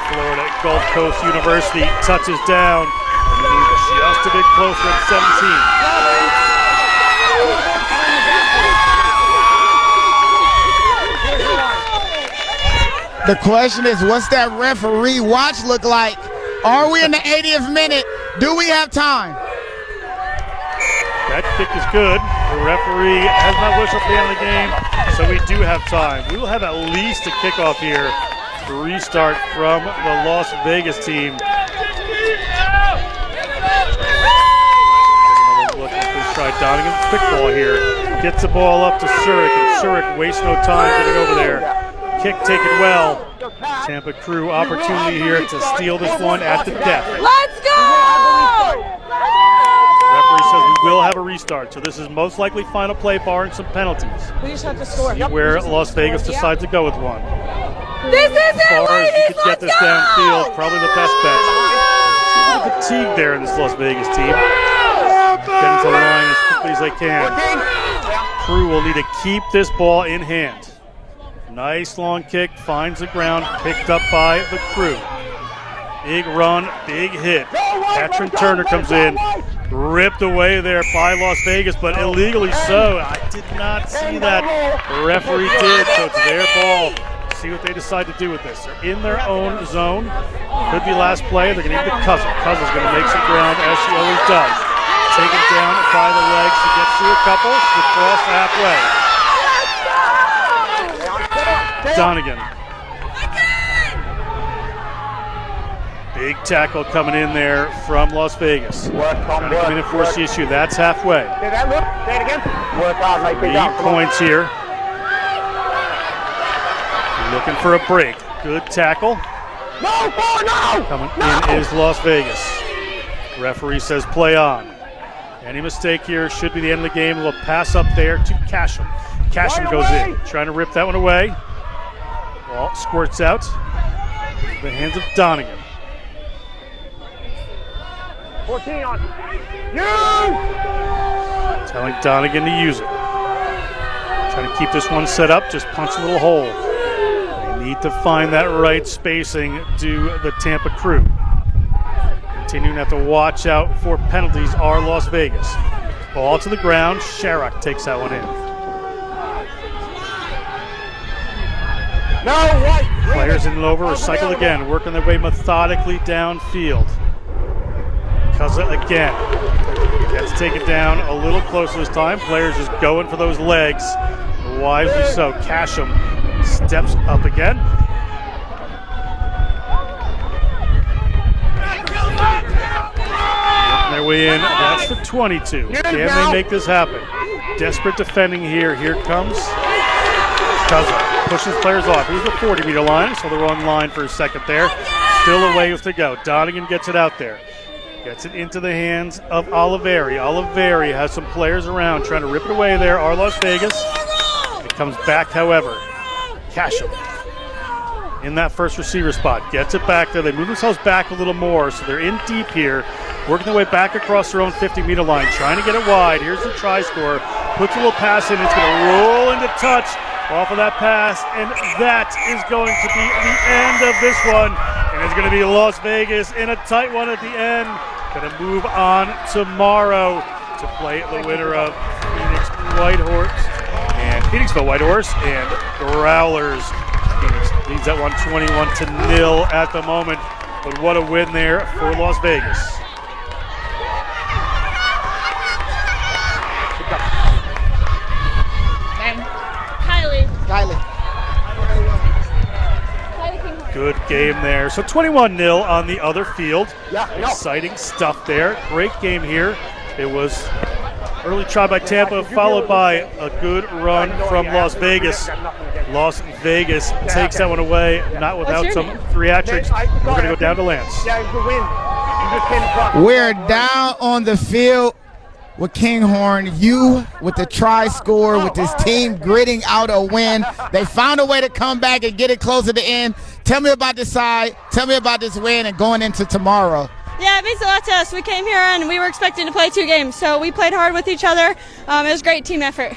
Florida Gulf Coast University, touches down and moves just a bit closer at 17. The question is, what's that referee watch look like? Are we in the 80th minute? Do we have time? That kick is good. The referee has not whistled at the end of the game, so we do have time. We will have at least a kickoff here. Restart from the Las Vegas team. Look at this try. Donegan, quick ball here. Gets the ball up to Zurich, and Zurich wastes no time getting over there. Kick taken well. Tampa Krewe opportunity here to steal this one at the death. Let's go! Referee says we will have a restart, so this is most likely final play barring some penalties. We just have to score. See where Las Vegas decides to go with one. This is As far as you could get this downfield, probably the best bet. A little fatigue there in this Las Vegas team. Getting to the line as quickly as they can. Krewe will need to keep this ball in hand. Nice long kick, finds the ground, picked up by the Krewe. Big run, big hit. Katrin Turner comes in, ripped away there by Las Vegas, but illegally so. I did not see that. The referee did, so it's their ball. See what they decide to do with this. They're in their own zone. Could be last play. They're going to give it to Cousin. Cousin's going to make some ground, as she always does. Taken down by the legs. She gets through a couple. She cross halfway. Donegan. Big tackle coming in there from Las Vegas. Trying to come in and force the issue. That's halfway. Say that, look. Say it again. Work hard, like 3 points here. Looking for a break. Good tackle. No! Coming in is Las Vegas. Referee says play on. Any mistake here should be the end of the game. We'll pass up there to Casham. Casham goes in. Trying to rip that one away. Ball squirts out. The hands of Donegan. 14 on. Telling Donegan to use it. Trying to keep this one set up. Just punch a little hole. They need to find that right spacing to the Tampa Krewe. Continuing to have to watch out for penalties are Las Vegas. Ball to the ground. Sharrock takes that one in. Players in and over, recycle again, working their way methodically downfield. Cousin again. Gets taken down a little closer this time. Players just going for those legs. Wisely so. Casham steps up again. Working their way in. That's the 22. Can they make this happen? Desperate defending here. Here comes Cousin. Pushes players off. He's the 40-meter line, so they're on line for a second there. Still a ways to go. Donegan gets it out there. Gets it into the hands of Oliveri. Oliveri has some players around trying to rip it away there. Are Las Vegas. It comes back, however. Casham in that first receiver spot. Gets it back there. They move themselves back a little more, so they're in deep here. Working their way back across their own 50-meter line. Trying to get it wide. Here's the try score. Puts a little pass in. It's going to roll into touch off of that pass, and that is going to be the end of this one. And it's going to be Las Vegas in a tight one at the end. Going to move on tomorrow to play the winner of Phoenixville Whitehorse and Growlers. Phoenix leads that one 21-0 at the moment, but what a win there for Las Vegas. Good game there. So 21-0 on the other field. Exciting stuff there. Great game here. It was early try by Tampa, followed by a good run from Las Vegas. Las Vegas takes that one away, not without some theatrics. We're going to go down to Lance. We're down on the field with Kinghorn. You with the try score, with this team gritting out a win. They found a way to come back and get it close to the end. Tell me about this side. Tell me about this win and going into tomorrow. Yeah, it means a lot to us. We came here and we were expecting to play 2 games, so we played hard with each other. It was a great team effort.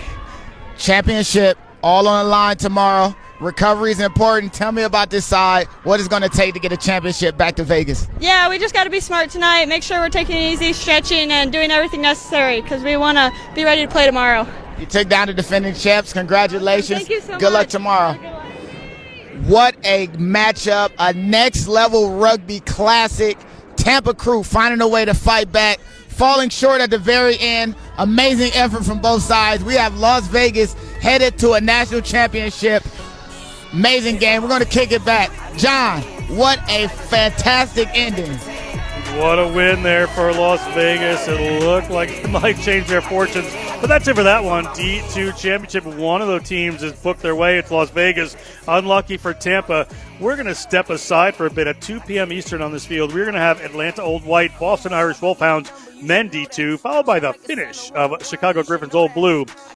Championship all on the line tomorrow. Recovery is important. Tell me about this side. What it's going to take to get a championship back to Vegas? Yeah, we just got to be smart tonight. Make sure we're taking it easy, stretching, and doing everything necessary because we want to be ready to play tomorrow. You took down the defending champs. Congratulations. Thank you so much. Good luck tomorrow. What a matchup. A next-level rugby classic. Tampa Krewe finding a way to fight back, falling short at the very end. Amazing effort from both sides. We have Las Vegas headed to a national championship. Amazing game. We're going to kick it back. John, what a fantastic ending. What a win there for Las Vegas. It looked like it might change their fortunes. But that's it for that one. D2 championship. One of the teams has booked their way. It's Las Vegas. Unlucky for Tampa. We're going to step aside for a bit at 2 p.m. Eastern on this field. We're going to have Atlanta Old White, Boston Irish Wolfhounds, men D2, followed by the finish of Chicago Griffins Old Blue.